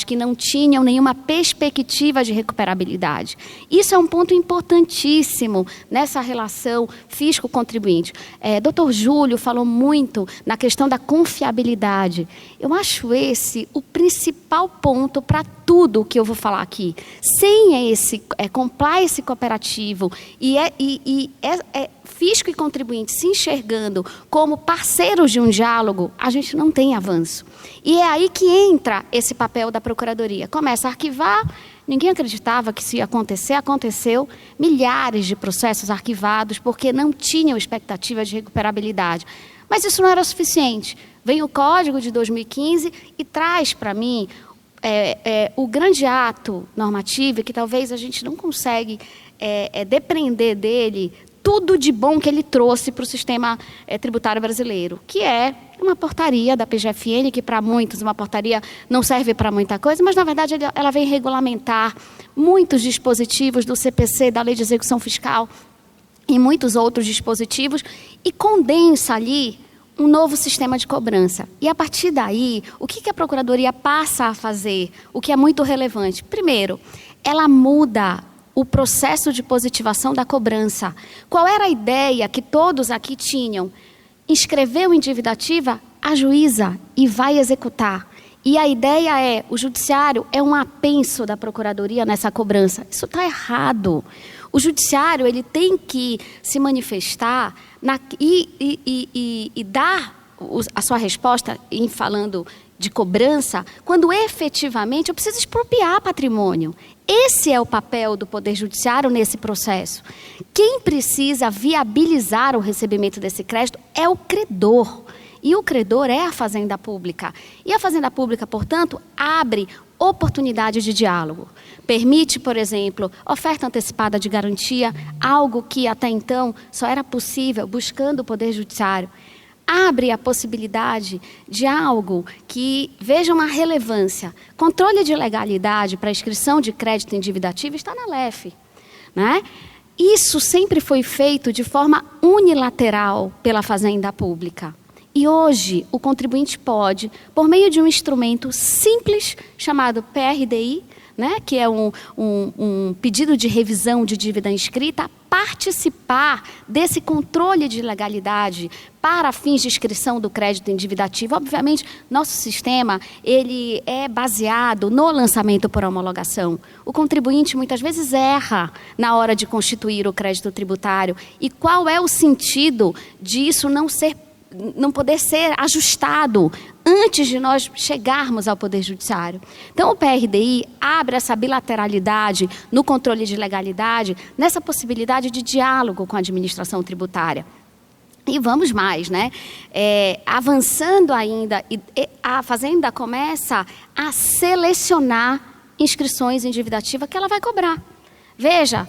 que não tinham nenhuma perspectiva de recuperabilidade. Isso é um ponto importantíssimo nessa relação fisco-contribuinte. Dr. Júlio falou muito na questão da confiabilidade. Eu acho esse o principal ponto para tudo que eu vou falar aqui. Sem esse compliance cooperativo e fisco e contribuinte se enxergando como parceiros de um diálogo, a gente não tem avanço. E é aí que entra esse papel da Procuradoria. Começa a arquivar, ninguém acreditava que isso ia acontecer, aconteceu, milhares de processos arquivados porque não tinham expectativa de recuperabilidade. Mas isso não era suficiente. Vem o Código de 2015 e traz para mim o grande ato normativo, que talvez a gente não consegue depreender dele tudo de bom que ele trouxe para o sistema tributário brasileiro, que é uma portaria da PGFN, que para muitos uma portaria não serve para muita coisa, mas na verdade ela vem regulamentar muitos dispositivos do CPC, da Lei de Execução Fiscal e muitos outros dispositivos e condensa ali um novo sistema de cobrança. E, a partir daí, o que a Procuradoria passa a fazer? O que é muito relevante? Primeiro, ela muda o processo de positivação da cobrança. Qual era a ideia que todos aqui tinham? Inscreveu em dívida ativa, ajuiza e vai executar. E a ideia o judiciário é um apenso da Procuradoria nessa cobrança. Isso está errado. O judiciário ele tem que se manifestar e dar a sua resposta em falando de cobrança quando efetivamente eu preciso expropriar patrimônio. Esse é o papel do Poder Judiciário nesse processo. Quem precisa viabilizar o recebimento desse crédito é o credor. e o credor é a fazenda pública. E a fazenda pública, portanto, abre oportunidade de diálogo. Permite, por exemplo, oferta antecipada de garantia, algo que até então só era possível buscando o Poder Judiciário. Abre a possibilidade de algo que veja uma relevância. Controle de legalidade para inscrição de crédito endividativo está na LEF, né? Isso sempre foi feito de forma unilateral pela Fazenda Pública. E hoje o contribuinte pode, por meio de um instrumento simples chamado PRDI, né, que é um pedido de revisão de dívida inscrita, participar desse controle de legalidade para fins de inscrição do crédito endividativo. Obviamente, nosso sistema ele é baseado no lançamento por homologação. O contribuinte muitas vezes erra na hora de constituir o crédito tributário. E qual é o sentido disso não poder ser ajustado antes de nós chegarmos ao Poder Judiciário? Então, o PRDI abre essa bilateralidade no controle de legalidade, nessa possibilidade de diálogo com a administração tributária. E vamos mais, né? Avançando ainda, a Fazenda começa a selecionar inscrições endividativas que ela vai cobrar. Veja,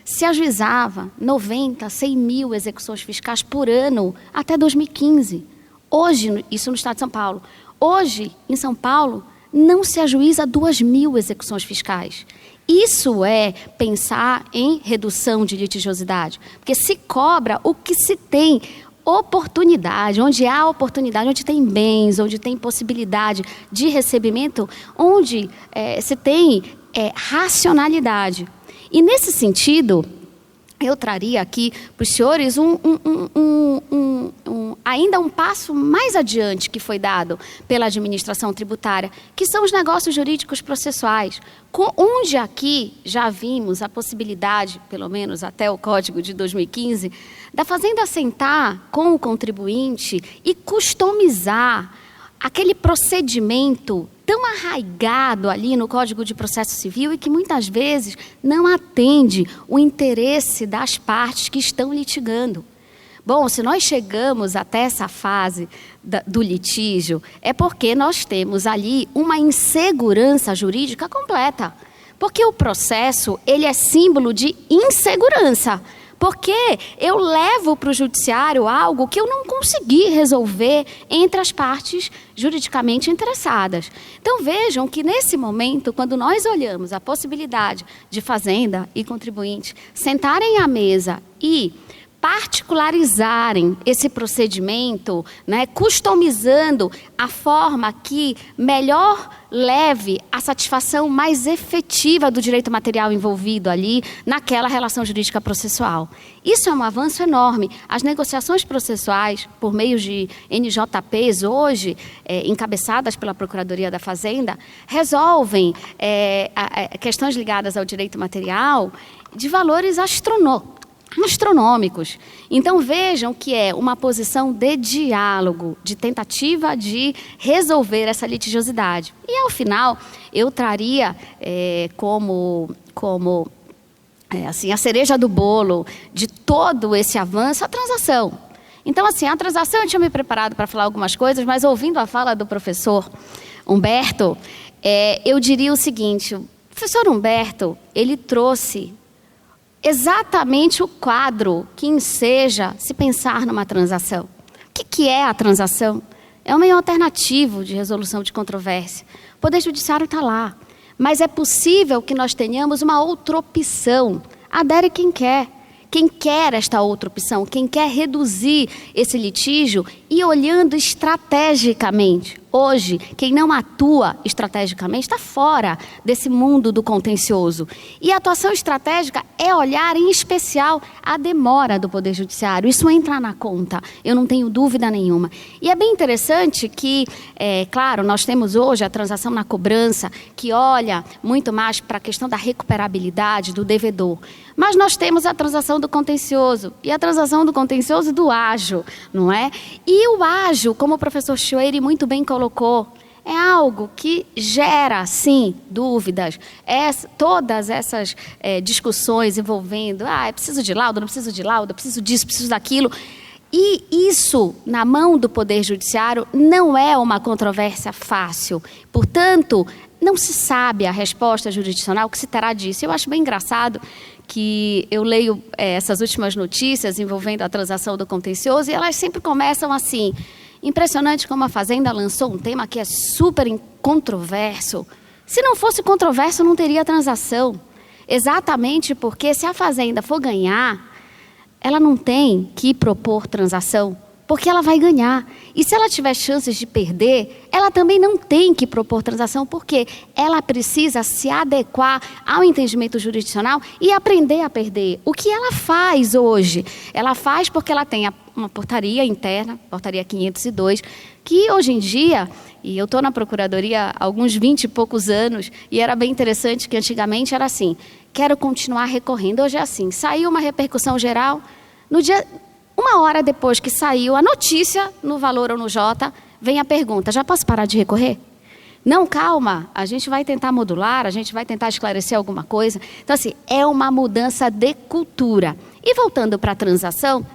se ajuizava 90, 100 mil execuções fiscais por ano até 2015. Hoje, isso no estado de São Paulo. Hoje, em São Paulo, não se ajuiza 2.000 execuções fiscais. Isso é pensar em redução de litigiosidade. Porque se cobra o que se tem oportunidade, onde há oportunidade, onde tem bens, onde tem possibilidade de recebimento, onde se tem racionalidade. E, nesse sentido, eu traria aqui para os senhores ainda um passo mais adiante que foi dado pela administração tributária, que são os negócios jurídicos processuais, onde aqui já vimos a possibilidade, pelo menos até o Código de 2015, da Fazenda sentar com o contribuinte e customizar aquele procedimento tão arraigado ali no Código de Processo Civil e que muitas vezes não atende o interesse das partes que estão litigando. Bom, se nós chegamos até essa fase do litígio, é porque nós temos ali uma insegurança jurídica completa. Porque o processo, ele é símbolo de insegurança. Porque eu levo para o judiciário algo que eu não consegui resolver entre as partes juridicamente interessadas. Então, vejam que nesse momento, quando nós olhamos a possibilidade de Fazenda e contribuinte sentarem à mesa e particularizarem esse procedimento, né, customizando a forma que melhor leve a satisfação mais efetiva do direito material envolvido ali naquela relação jurídica processual. Isso é um avanço enorme. As negociações processuais, por meio de NJPs, hoje, encabeçadas pela Procuradoria da Fazenda, resolvem questões ligadas ao direito material de valores astronômicos. Então, vejam que é uma posição de diálogo, de tentativa de resolver essa litigiosidade. E, ao final, eu traria assim, a cereja do bolo de todo esse avanço, a transação. Então, assim, a transação, eu tinha me preparado para falar algumas coisas, mas ouvindo a fala do professor Humberto, eu diria o seguinte: o professor Humberto, ele trouxe exatamente o quadro que enseja se pensar numa transação. O que é a transação? É um meio alternativo de resolução de controvérsia. O Poder Judiciário está lá, mas é possível que nós tenhamos uma outra opção. Adere quem quer. Quem quer esta outra opção, quem quer reduzir esse litígio e olhando estrategicamente. Hoje, quem não atua estrategicamente está fora desse mundo do contencioso. E a atuação estratégica é olhar, em especial, a demora do Poder Judiciário. Isso entra na conta, eu não tenho dúvida nenhuma. E é bem interessante que, claro, nós temos hoje a transação na cobrança, que olha muito mais para a questão da recuperabilidade do devedor. Mas nós temos a transação do contencioso e a transação do contencioso do ágio, não é? E o ágio, como o professor Schweire muito bem colocou, é algo que gera, sim, dúvidas. Todas essas discussões envolvendo, preciso de laudo, não preciso de laudo, preciso disso, preciso daquilo. E isso, na mão do Poder Judiciário, não é uma controvérsia fácil. Portanto, não se sabe a resposta jurisdicional que se terá disso. Eu acho bem engraçado que eu leio essas últimas notícias envolvendo a transação do contencioso e elas sempre começam assim: impressionante como a Fazenda lançou um tema que é super controverso. Se não fosse controverso, não teria transação. Exatamente porque se a Fazenda for ganhar, ela não tem que propor transação, porque ela vai ganhar. E se ela tiver chances de perder, ela também não tem que propor transação, porque ela precisa se adequar ao entendimento jurisdicional e aprender a perder. O que ela faz hoje? Ela faz porque ela tem uma portaria interna, portaria 502, que hoje em dia, e eu estou na Procuradoria há alguns 20 e poucos anos, e era bem interessante que antigamente era assim: quero continuar recorrendo. Hoje é assim: saiu uma repercussão geral, no dia, 1 hora depois que saiu a notícia, no Valor ou no Jota, vem a pergunta: já posso parar de recorrer? Não, calma, a gente vai tentar modular, a gente vai tentar esclarecer alguma coisa. Então, assim, é uma mudança de cultura. E voltando para a transação,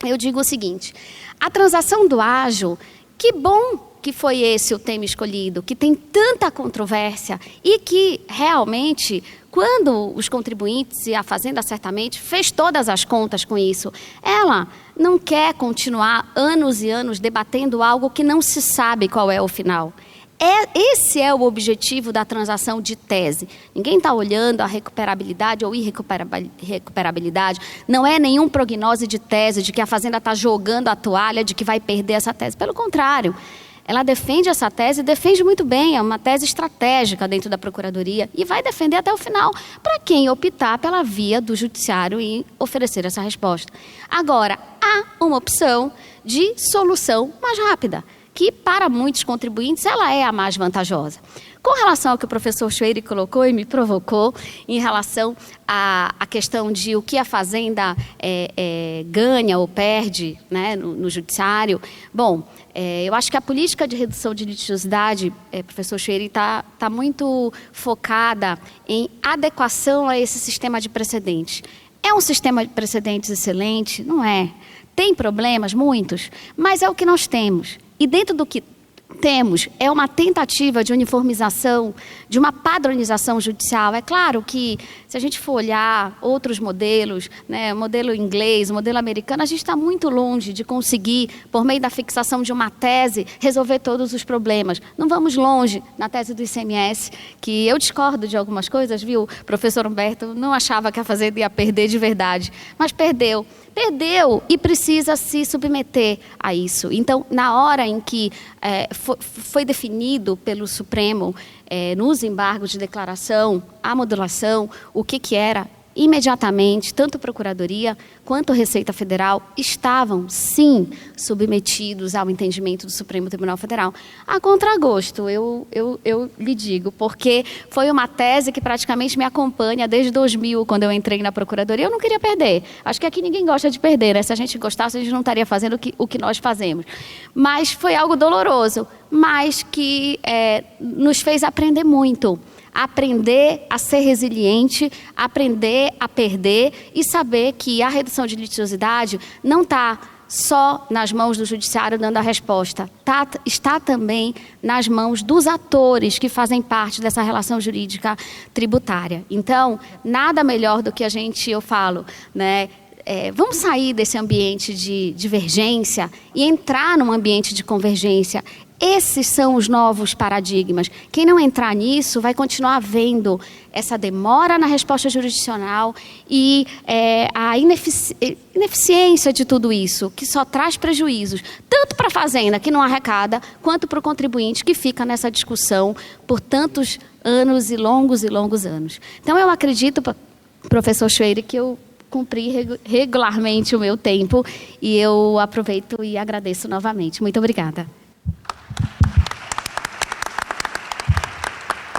eu digo o seguinte: a transação do ágio, que bom que foi esse o tema escolhido, que tem tanta controvérsia e que realmente, quando os contribuintes e a Fazenda certamente fez todas as contas com isso, ela não quer continuar anos e anos debatendo algo que não se sabe qual é o final. Esse é o objetivo da transação de tese. Ninguém está olhando a recuperabilidade ou irrecuperabilidade. Não é nenhum prognose de tese de que a Fazenda está jogando a toalha de que vai perder essa tese. Pelo contrário, ela defende essa tese, defende muito bem, é uma tese estratégica dentro da Procuradoria e vai defender até o final para quem optar pela via do Judiciário e oferecer essa resposta. Agora, há uma opção de solução mais rápida, que para muitos contribuintes ela é a mais vantajosa. Com relação ao que o professor Schweire colocou e me provocou, em relação à questão de o que a Fazenda ganha ou perde, né, no Judiciário, bom, eu acho que a política de redução de litigiosidade, professor Schweire, está muito focada em adequação a esse sistema de precedentes. É um sistema de precedentes excelente? Não é. Tem problemas? Muitos. Mas é o que nós temos. E dentro do que temos é uma tentativa de uniformização, de uma padronização judicial. É claro que, se a gente for olhar outros modelos, né, o modelo inglês, o modelo americano, a gente está muito longe de conseguir, por meio da fixação de uma tese, resolver todos os problemas. Não vamos longe na tese do ICMS, que eu discordo de algumas coisas, viu? O professor Humberto não achava que a Fazenda ia perder de verdade, mas perdeu. Perdeu e precisa se submeter a isso. Então, na hora em que foi definido pelo Supremo, nos embargos de declaração, a modulação, o que era, imediatamente, tanto a Procuradoria quanto a Receita Federal estavam, sim, submetidos ao entendimento do Supremo Tribunal Federal. A contragosto, eu lhe digo, porque foi uma tese que praticamente me acompanha desde 2000, quando eu entrei na Procuradoria. Eu não queria perder. Acho que aqui ninguém gosta de perder, né? Se a gente gostasse, a gente não estaria fazendo o que nós fazemos. Mas foi algo doloroso, mas que nos fez aprender muito. Aprender a ser resiliente, aprender a perder e saber que a redução de litigiosidade não está só nas mãos do Judiciário dando a resposta, está também nas mãos dos atores que fazem parte dessa relação jurídica tributária. Então, nada melhor do que eu falo, né? Vamos sair desse ambiente de divergência e entrar num ambiente de convergência. Esses são os novos paradigmas. Quem não entrar nisso vai continuar vendo essa demora na resposta jurisdicional e a ineficiência de tudo isso, que só traz prejuízos, tanto para a Fazenda, que não arrecada, quanto para o contribuinte, que fica nessa discussão por tantos anos e longos anos. Então, eu acredito, professor Schweire, que eu cumpri regularmente o meu tempo e eu aproveito e agradeço novamente. Muito obrigada.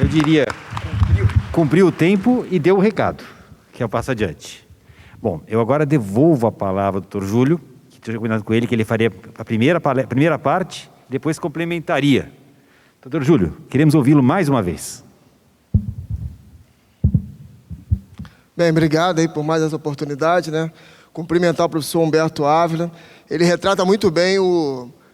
Eu diria, cumpriu o tempo e deu o recado, que é o passo adiante. Bom, eu agora devolvo a palavra ao doutor Júlio, que tinha combinado com ele que ele faria a primeira parte, depois complementaria. Doutor Júlio, queremos ouvi-lo mais uma vez. Bem, obrigado aí por mais essa oportunidade, né? cumprimentar o professor Humberto Ávila. Ele retrata muito bem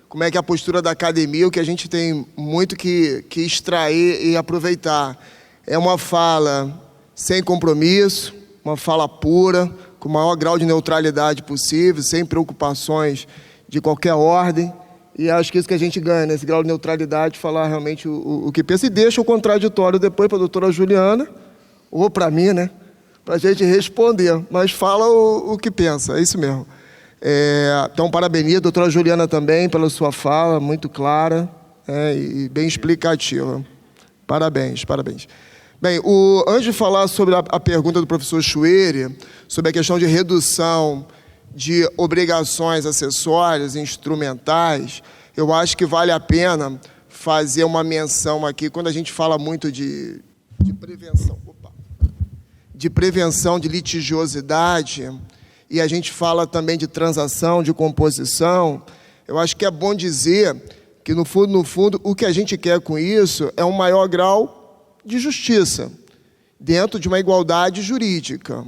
como é que é a postura da academia, o que a gente tem muito que extrair e aproveitar. É uma fala sem compromisso, uma fala pura, com o maior grau de neutralidade possível, sem preocupações de qualquer ordem. E acho que isso que a gente ganha, nesse grau de neutralidade, falar realmente o que pensa, e deixa o contraditório depois para a doutora Juliana, ou para mim, né? Para a gente responder, mas fala o que pensa, é isso mesmo. Então, parabenizo a doutora Juliana também pela sua fala, muito clara e bem explicativa. Parabéns, parabéns. Bem, antes de falar sobre a pergunta do professor Chueire, sobre a questão de redução de obrigações acessórias e instrumentais, eu acho que vale a pena fazer uma menção aqui, quando a gente fala muito de prevenção de litigiosidade, e a gente fala também de transação, de composição, eu acho que é bom dizer que, no fundo, o que a gente quer com isso é um maior grau de justiça, dentro de uma igualdade jurídica.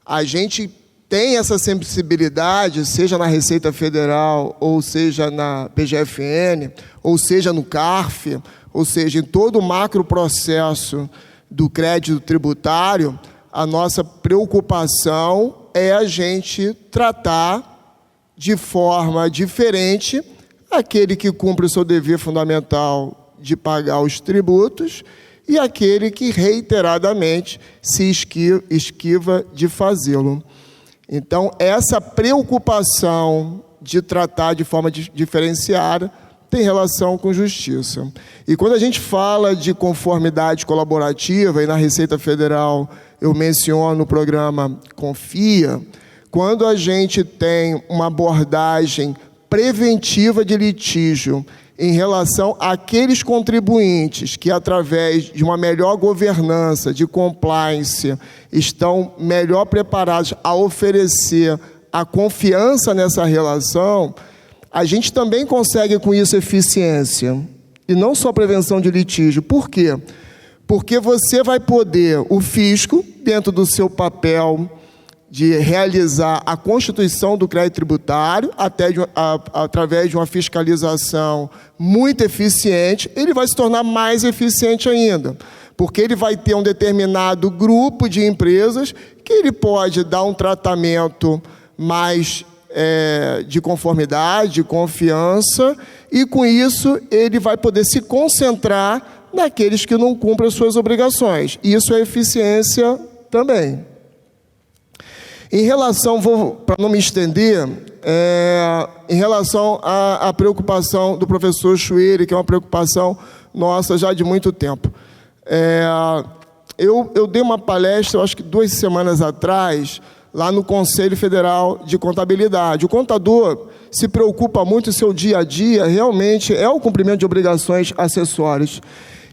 A gente tem essa sensibilidade, seja na Receita Federal, ou seja na PGFN, ou seja no CARF, ou seja, em todo o macro processo do crédito tributário, a nossa preocupação é a gente tratar de forma diferente aquele que cumpre o seu dever fundamental de pagar os tributos e aquele que reiteradamente se esquiva de fazê-lo. Então, essa preocupação de tratar de forma diferenciada tem relação com justiça. E quando a gente fala de conformidade colaborativa, e na Receita Federal eu menciono o programa Confia, quando a gente tem uma abordagem preventiva de litígio em relação àqueles contribuintes que, através de uma melhor governança, de compliance, estão melhor preparados a oferecer a confiança nessa relação, a gente também consegue com isso eficiência, e não só prevenção de litígio. Por quê? Porque você vai poder, o fisco, dentro do seu papel de realizar a constituição do crédito tributário, através de uma fiscalização muito eficiente, ele vai se tornar mais eficiente ainda, porque ele vai ter um determinado grupo de empresas que ele pode dar um tratamento mais de conformidade, de confiança, e com isso ele vai poder se concentrar naqueles que não cumprem as suas obrigações. Isso é eficiência também. Em relação, para não me estender, em relação à preocupação do professor Chueire, que é uma preocupação nossa já de muito tempo. Eu dei uma palestra, acho que 2 semanas atrás, lá no Conselho Federal de Contabilidade. O contador se preocupa muito, o seu dia a dia realmente é o cumprimento de obrigações acessórias.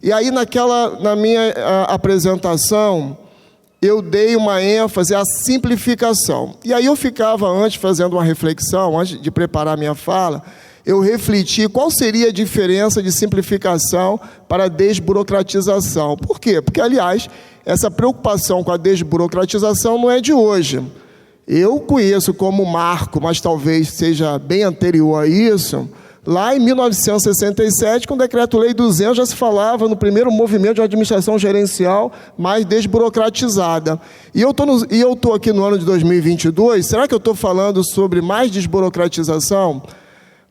E aí, na minha apresentação, eu dei uma ênfase à simplificação. E aí eu ficava, antes, fazendo uma reflexão, antes de preparar a minha fala, eu refleti qual seria a diferença de simplificação para desburocratização. Por quê? Porque, aliás, essa preocupação com a desburocratização não é de hoje. Eu conheço como marco, mas talvez seja bem anterior a isso. Lá em 1967, com o Decreto-Lei 200, já se falava no primeiro movimento de uma administração gerencial mais desburocratizada. E eu estou aqui no ano de 2022, será que eu estou falando sobre mais desburocratização?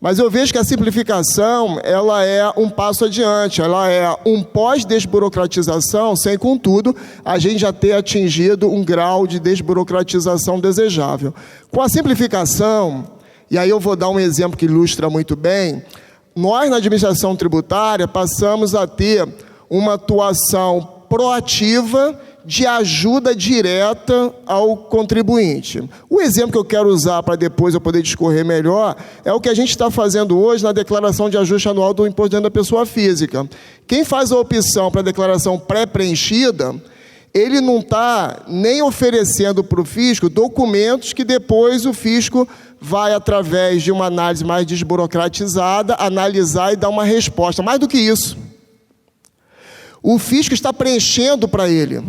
Mas eu vejo que a simplificação, ela é um passo adiante, ela é um pós-desburocratização, sem, contudo, a gente já ter atingido um grau de desburocratização desejável. Com a simplificação, e aí eu vou dar um exemplo que ilustra muito bem, nós, na administração tributária, passamos a ter uma atuação proativa de ajuda direta ao contribuinte. O exemplo que eu quero usar para depois eu poder discorrer melhor é o que a gente está fazendo hoje na declaração de ajuste anual do imposto de renda da pessoa física. Quem faz a opção para a declaração pré-preenchida, ele não está nem oferecendo para o fisco documentos que depois o fisco vai, através de uma análise mais desburocratizada, analisar e dar uma resposta. Mais do que isso, o fisco está preenchendo para ele.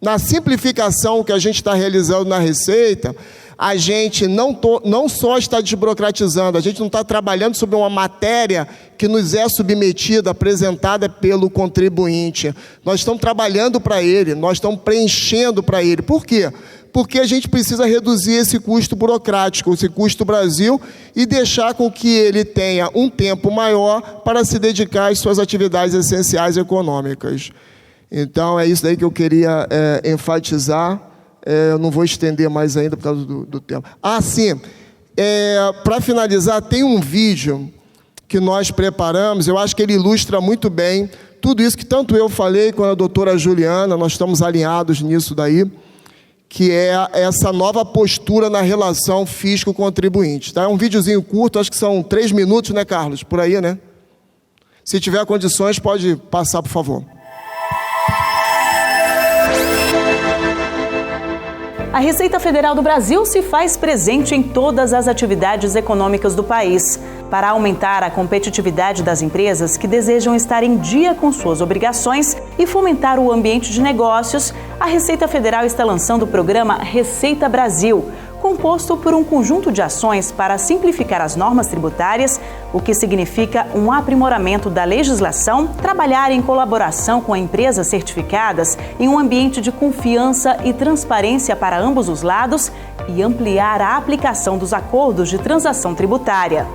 Na simplificação que a gente está realizando na Receita, a gente não só está desburocratizando, a gente não está trabalhando sobre uma matéria que nos é submetida, apresentada pelo contribuinte. Nós estamos trabalhando para ele, nós estamos preenchendo para ele. Por quê? Porque a gente precisa reduzir esse custo burocrático, esse custo Brasil, e deixar com que ele tenha um tempo maior para se dedicar às suas atividades essenciais econômicas. Então, é isso daí que eu queria enfatizar. Eu não vou estender mais ainda por causa do tempo. Sim. Para finalizar, tem um vídeo que nós preparamos, eu acho que ele ilustra muito bem tudo isso que tanto eu falei com a doutora Juliana, nós estamos alinhados nisso daí, que é essa nova postura na relação fisco-contribuinte. Tá? É um videozinho curto, acho que são 3 minutos, né, Carlos? Por aí, né? Se tiver condições, pode passar, por favor. A Receita Federal do Brasil se faz presente em todas as atividades econômicas do país. Para aumentar a competitividade das empresas que desejam estar em dia com suas obrigações e fomentar o ambiente de negócios, a Receita Federal está lançando o programa Receita Brasil, composto por um conjunto de ações para simplificar as normas tributárias, o que significa um aprimoramento da legislação, trabalhar em colaboração com empresas certificadas em um ambiente de confiança e transparência para ambos os lados e ampliar a aplicação dos acordos de transação tributária.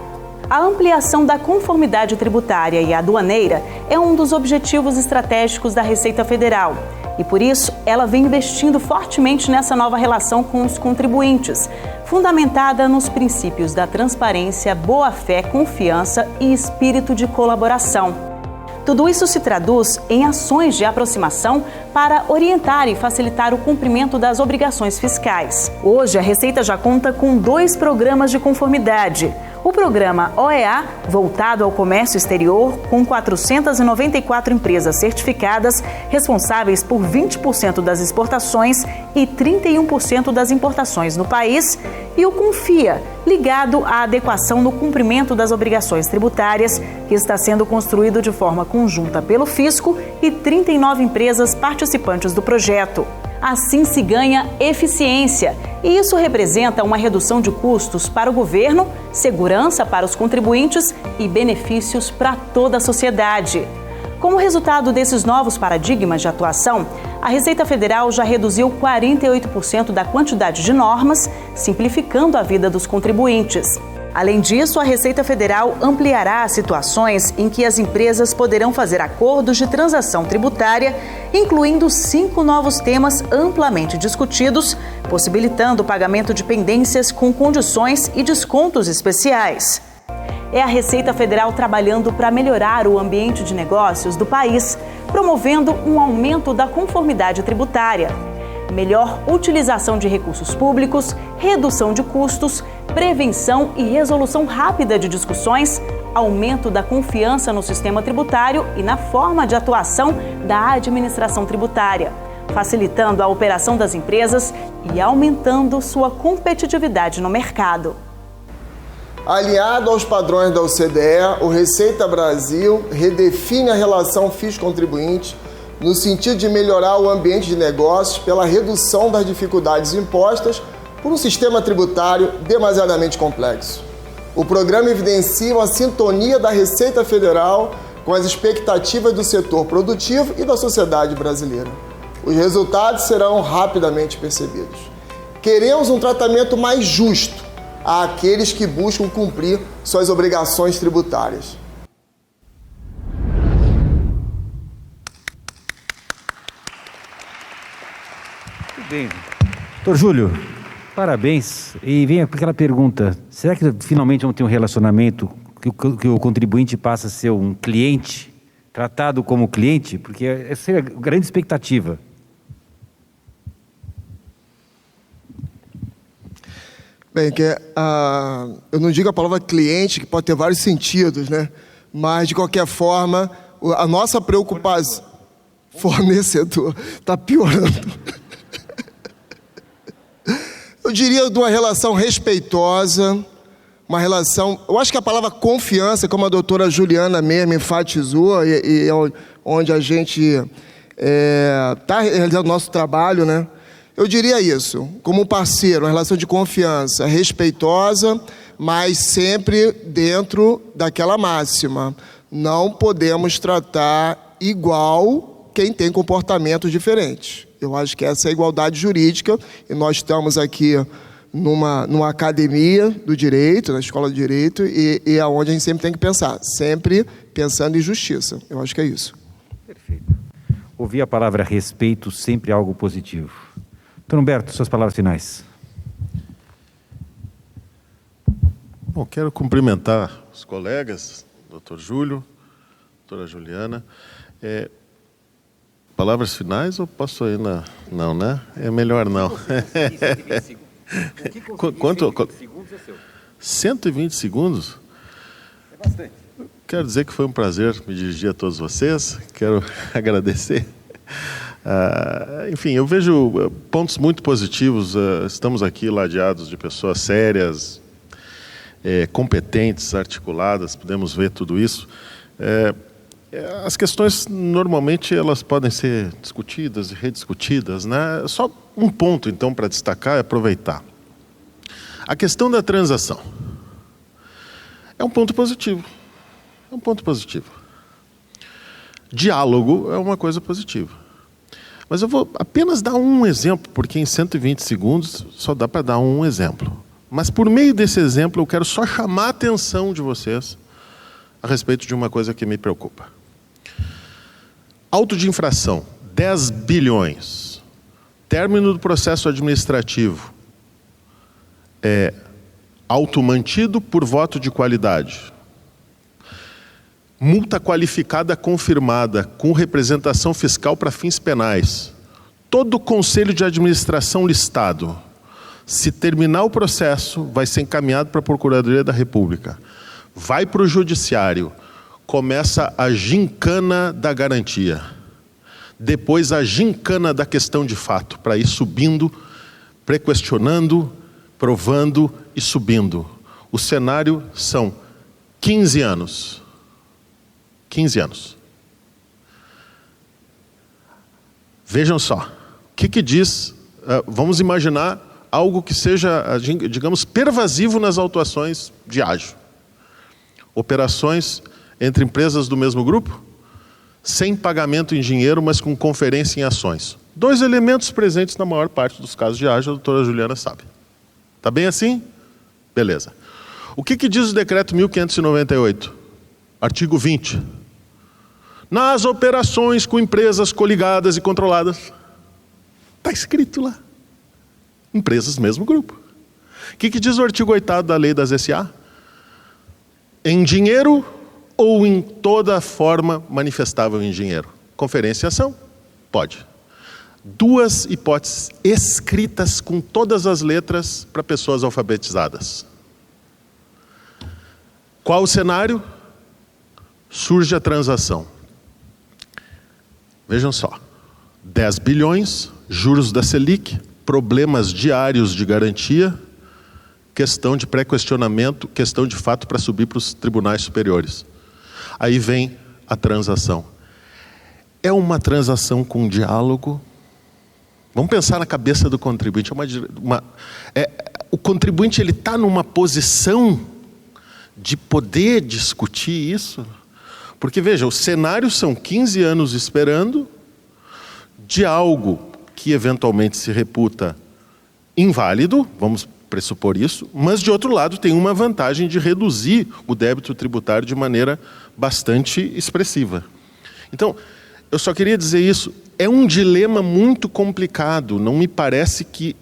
A ampliação da conformidade tributária e aduaneira é um dos objetivos estratégicos da Receita Federal. E por isso, ela vem investindo fortemente nessa nova relação com os contribuintes, fundamentada nos princípios da transparência, boa-fé, confiança e espírito de colaboração. Tudo isso se traduz em ações de aproximação para orientar e facilitar o cumprimento das obrigações fiscais. Hoje, a Receita já conta com 2 programas de conformidade. O programa OEA, voltado ao comércio exterior, com 494 empresas certificadas, responsáveis por 20% das exportações e 31% das importações no país, e o Confia, ligado à adequação no cumprimento das obrigações tributárias, que está sendo construído de forma conjunta pelo Fisco e 39 empresas participantes do projeto. Assim se ganha eficiência, e isso representa uma redução de custos para o governo, segurança para os contribuintes e benefícios para toda a sociedade. Como resultado desses novos paradigmas de atuação, a Receita Federal já reduziu 48% da quantidade de normas, simplificando a vida dos contribuintes. Além disso, a Receita Federal ampliará as situações em que as empresas poderão fazer acordos de transação tributária, incluindo 5 novos temas amplamente discutidos, possibilitando o pagamento de pendências com condições e descontos especiais. É a Receita Federal trabalhando para melhorar o ambiente de negócios do país, promovendo um aumento da conformidade tributária, melhor utilização de recursos públicos, redução de custos, prevenção e resolução rápida de discussões, aumento da confiança no sistema tributário e na forma de atuação da administração tributária, facilitando a operação das empresas e aumentando sua competitividade no mercado. Alinhado aos padrões da OCDE, o Receita Brasil redefine a relação fisco-contribuinte no sentido de melhorar o ambiente de negócios pela redução das dificuldades impostas por um sistema tributário demasiadamente complexo. O programa evidencia uma sintonia da Receita Federal com as expectativas do setor produtivo e da sociedade brasileira. Os resultados serão rapidamente percebidos. Queremos um tratamento mais justo àqueles que buscam cumprir suas obrigações tributárias. Muito bem. Doutor Júlio, parabéns. E vem aquela pergunta, será que finalmente vamos ter um relacionamento que o contribuinte passa a ser um cliente, tratado como cliente? Porque essa é a grande expectativa. Bem, eu não digo a palavra cliente, que pode ter vários sentidos, né? Mas, de qualquer forma, a nossa preocupação... Fornecedor. Está piorando. Eu diria de uma relação respeitosa, uma relação... Eu acho que a palavra confiança, como a doutora Juliana mesmo enfatizou, e onde a gente está realizando o nosso trabalho, né? Eu diria isso, como parceiro, uma relação de confiança respeitosa, mas sempre dentro daquela máxima. Não podemos tratar igual quem tem comportamentos diferentes. Eu acho que essa é a igualdade jurídica, e nós estamos aqui numa academia do direito, na escola de direito, e é onde a gente sempre tem que pensar, sempre pensando em justiça. Eu acho que é isso. Perfeito. Ouvir a palavra respeito sempre é algo positivo. Doutor Humberto, suas palavras finais. Bom, quero cumprimentar os colegas, doutor Júlio, doutora Juliana. Palavras finais ou posso ir na... Não, né? É melhor não. Quanto? 120 segundos é seu. 120 segundos? É bastante. Quero dizer que foi um prazer me dirigir a todos vocês. Quero agradecer. Enfim, eu vejo pontos muito positivos. Estamos aqui ladeados de pessoas sérias, competentes, articuladas. Podemos ver tudo isso. As questões, normalmente, elas podem ser discutidas e rediscutidas, né? Só um ponto, então, para destacar e aproveitar. A questão da transação. É um ponto positivo. É um ponto positivo. Diálogo é uma coisa positiva. Mas eu vou apenas dar um exemplo, porque em 120 segundos só dá para dar um exemplo. Mas por meio desse exemplo eu quero só chamar a atenção de vocês a respeito de uma coisa que me preocupa. Auto de infração, 10 bilhões. Término do processo administrativo. Automantido por voto de qualidade. Multa qualificada confirmada com representação fiscal para fins penais. Todo o conselho de administração listado, se terminar o processo, vai ser encaminhado para a Procuradoria da República. Vai para o Judiciário. Começa a gincana da garantia. Depois a gincana da questão de fato, para ir subindo, prequestionando, provando e subindo. O cenário são 15 anos. 15 anos. Vejam só, o que diz, vamos imaginar algo que seja, digamos, pervasivo nas autuações de ágio. Operações entre empresas do mesmo grupo, sem pagamento em dinheiro, mas com conferência em ações. 2 elementos presentes na maior parte dos casos de ágio, a doutora Juliana sabe. Tá bem assim? Beleza. O que diz o decreto 1598? Artigo 20. Nas operações com empresas coligadas e controladas. Está escrito lá. Empresas do mesmo grupo. O que diz o artigo 8º da lei das SA? Em dinheiro ou em toda forma manifestável em dinheiro. Conferência e ação? Pode. 2 hipóteses escritas com todas as letras para pessoas alfabetizadas. Qual o cenário? Surge a transação. Vejam só. 10 bilhões, juros da Selic, problemas diários de garantia, questão de pré-questionamento, questão de fato para subir para os tribunais superiores. Aí vem a transação. É uma transação com diálogo. Vamos pensar na cabeça do contribuinte. O contribuinte está numa posição de poder discutir isso. Porque, veja, os cenários são 15 anos esperando de algo que eventualmente se reputa inválido, vamos pressupor isso, mas, de outro lado, tem uma vantagem de reduzir o débito tributário de maneira bastante expressiva. Então, eu só queria dizer isso, é um dilema muito complicado, não me parece que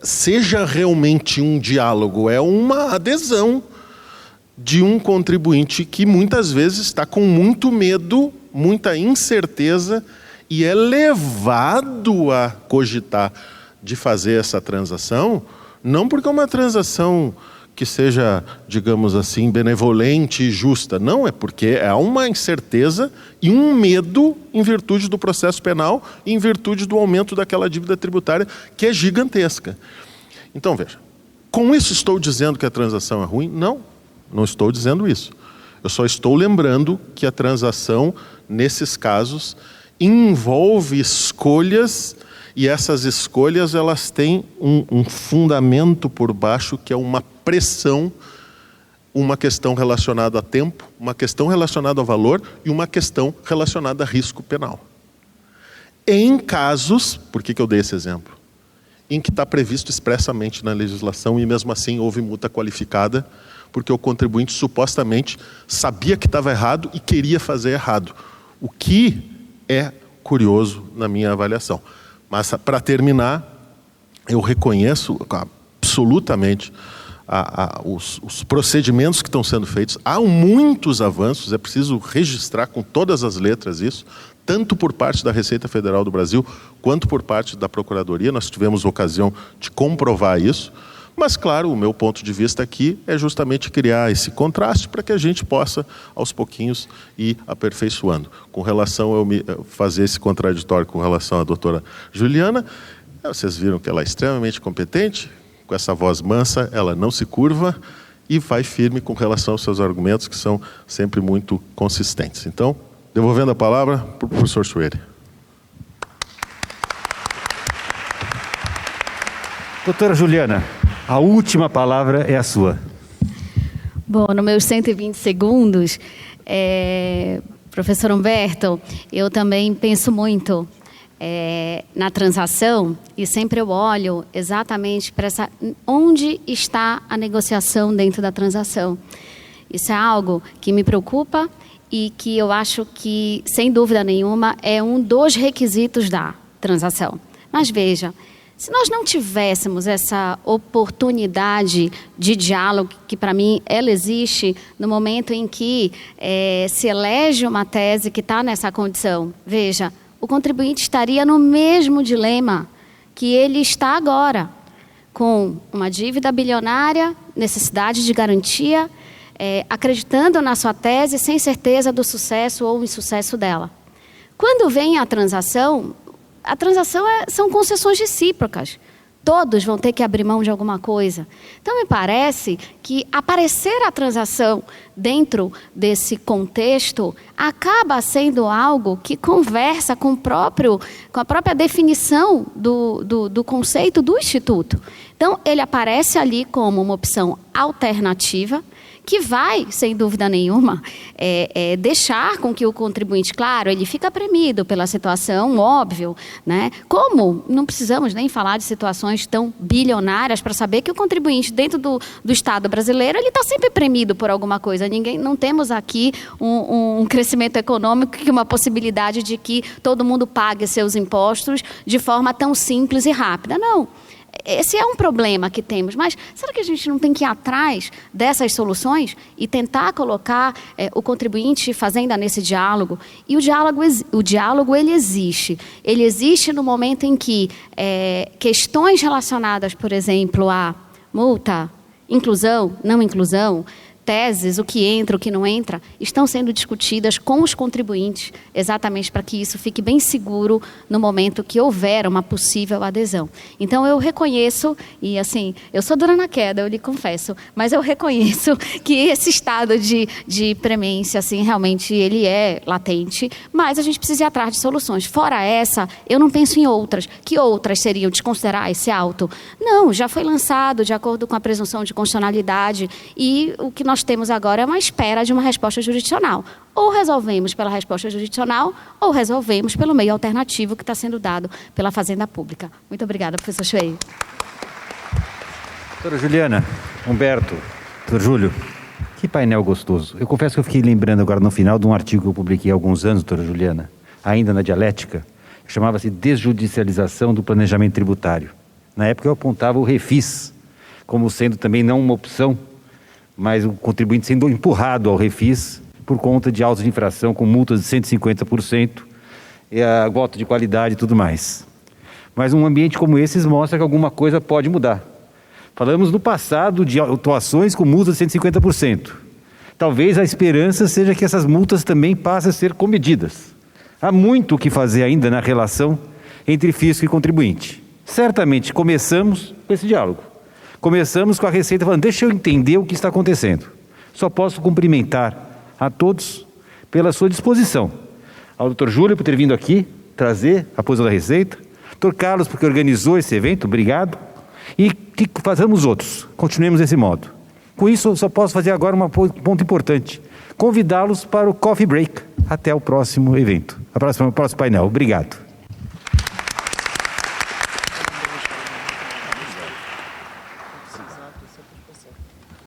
seja realmente um diálogo, é uma adesão de um contribuinte que muitas vezes está com muito medo, muita incerteza e é levado a cogitar de fazer essa transação, não porque é uma transação que seja, digamos assim, benevolente e justa. Não, é porque há uma incerteza e um medo em virtude do processo penal e em virtude do aumento daquela dívida tributária que é gigantesca. Então, veja, com isso estou dizendo que a transação é ruim? Não, não estou dizendo isso. Eu só estou lembrando que a transação, nesses casos, envolve escolhas e essas escolhas elas têm um fundamento por baixo, que é uma pressão, uma questão relacionada a tempo, uma questão relacionada ao valor e uma questão relacionada a risco penal. Em casos, por que eu dei esse exemplo? Em que está previsto expressamente na legislação e mesmo assim houve multa qualificada, porque o contribuinte supostamente sabia que estava errado e queria fazer errado. O que é curioso na minha avaliação. Mas, para terminar, eu reconheço absolutamente os procedimentos que estão sendo feitos. Há muitos avanços, é preciso registrar com todas as letras isso, tanto por parte da Receita Federal do Brasil, quanto por parte da Procuradoria. Nós tivemos ocasião de comprovar isso. Mas, claro, o meu ponto de vista aqui é justamente criar esse contraste para que a gente possa, aos pouquinhos, ir aperfeiçoando. Com relação a fazer esse contraditório com relação à doutora Juliana, vocês viram que ela é extremamente competente, com essa voz mansa, ela não se curva e vai firme com relação aos seus argumentos, que são sempre muito consistentes. Então, devolvendo a palavra para o professor Schwery. Doutora Juliana, a última palavra é a sua. Bom, nos meus 120 segundos, professor Humberto, eu também penso muito na transação e sempre eu olho exatamente para onde está a negociação dentro da transação. Isso é algo que me preocupa e que eu acho que, sem dúvida nenhuma, é um dos requisitos da transação. Mas veja, se nós não tivéssemos essa oportunidade de diálogo, que para mim ela existe no momento em que se elege uma tese que está nessa condição, veja, o contribuinte estaria no mesmo dilema que ele está agora, com uma dívida bilionária, necessidade de garantia, acreditando na sua tese sem certeza do sucesso ou insucesso dela. Quando vem a transação são concessões recíprocas. Todos vão ter que abrir mão de alguma coisa. Então, me parece que aparecer a transação dentro desse contexto acaba sendo algo que conversa com a própria definição do conceito do Instituto. Então, ele aparece ali como uma opção alternativa, que vai, sem dúvida nenhuma, deixar com que o contribuinte, claro, ele fica premido pela situação, óbvio, né? Como não precisamos nem falar de situações tão bilionárias para saber que o contribuinte dentro do Estado brasileiro, ele está sempre premido por alguma coisa. Não temos aqui um crescimento econômico e uma possibilidade de que todo mundo pague seus impostos de forma tão simples e rápida. Não. Esse é um problema que temos, mas será que a gente não tem que ir atrás dessas soluções e tentar colocar o contribuinte fazenda nesse diálogo? E o diálogo ele existe. Ele existe no momento em que questões relacionadas, por exemplo, a multa, inclusão, não inclusão, teses, o que entra, o que não entra, estão sendo discutidas com os contribuintes, exatamente para que isso fique bem seguro no momento que houver uma possível adesão. Então, eu reconheço, e assim, eu sou dura na queda, eu lhe confesso, mas eu reconheço que esse estado de premência, assim, realmente, ele é latente, mas a gente precisa ir atrás de soluções. Fora essa, eu não penso em outras. Que outras seriam desconsiderar esse auto? Não, já foi lançado de acordo com a presunção de constitucionalidade e o que nós temos agora é uma espera de uma resposta jurisdicional. Ou resolvemos pela resposta jurisdicional, ou resolvemos pelo meio alternativo que está sendo dado pela Fazenda Pública. Muito obrigada, professor Schwery. Doutora Juliana, Humberto, doutor Júlio, que painel gostoso. Eu confesso que eu fiquei lembrando agora no final de um artigo que eu publiquei há alguns anos, doutora Juliana, ainda na Dialética, que chamava-se Desjudicialização do Planejamento Tributário. Na época eu apontava o refis como sendo também não uma opção, mas o contribuinte sendo empurrado ao refis por conta de autos de infração com multas de 150%, e a voto de qualidade e tudo mais. Mas um ambiente como esse mostra que alguma coisa pode mudar. Falamos no passado de autuações com multas de 150%. Talvez a esperança seja que essas multas também passem a ser comedidas. Há muito o que fazer ainda na relação entre fisco e contribuinte. Certamente começamos com esse diálogo. Começamos com a Receita falando, deixa eu entender o que está acontecendo. Só posso cumprimentar a todos pela sua disposição. Ao doutor Júlio por ter vindo aqui trazer a posição da Receita, Dr. Carlos, porque organizou esse evento, obrigado. E que façamos outros, continuemos desse modo. Com isso, eu só posso fazer agora um ponto importante. Convidá-los para o Coffee Break. Até o próximo evento, o próximo painel. Obrigado.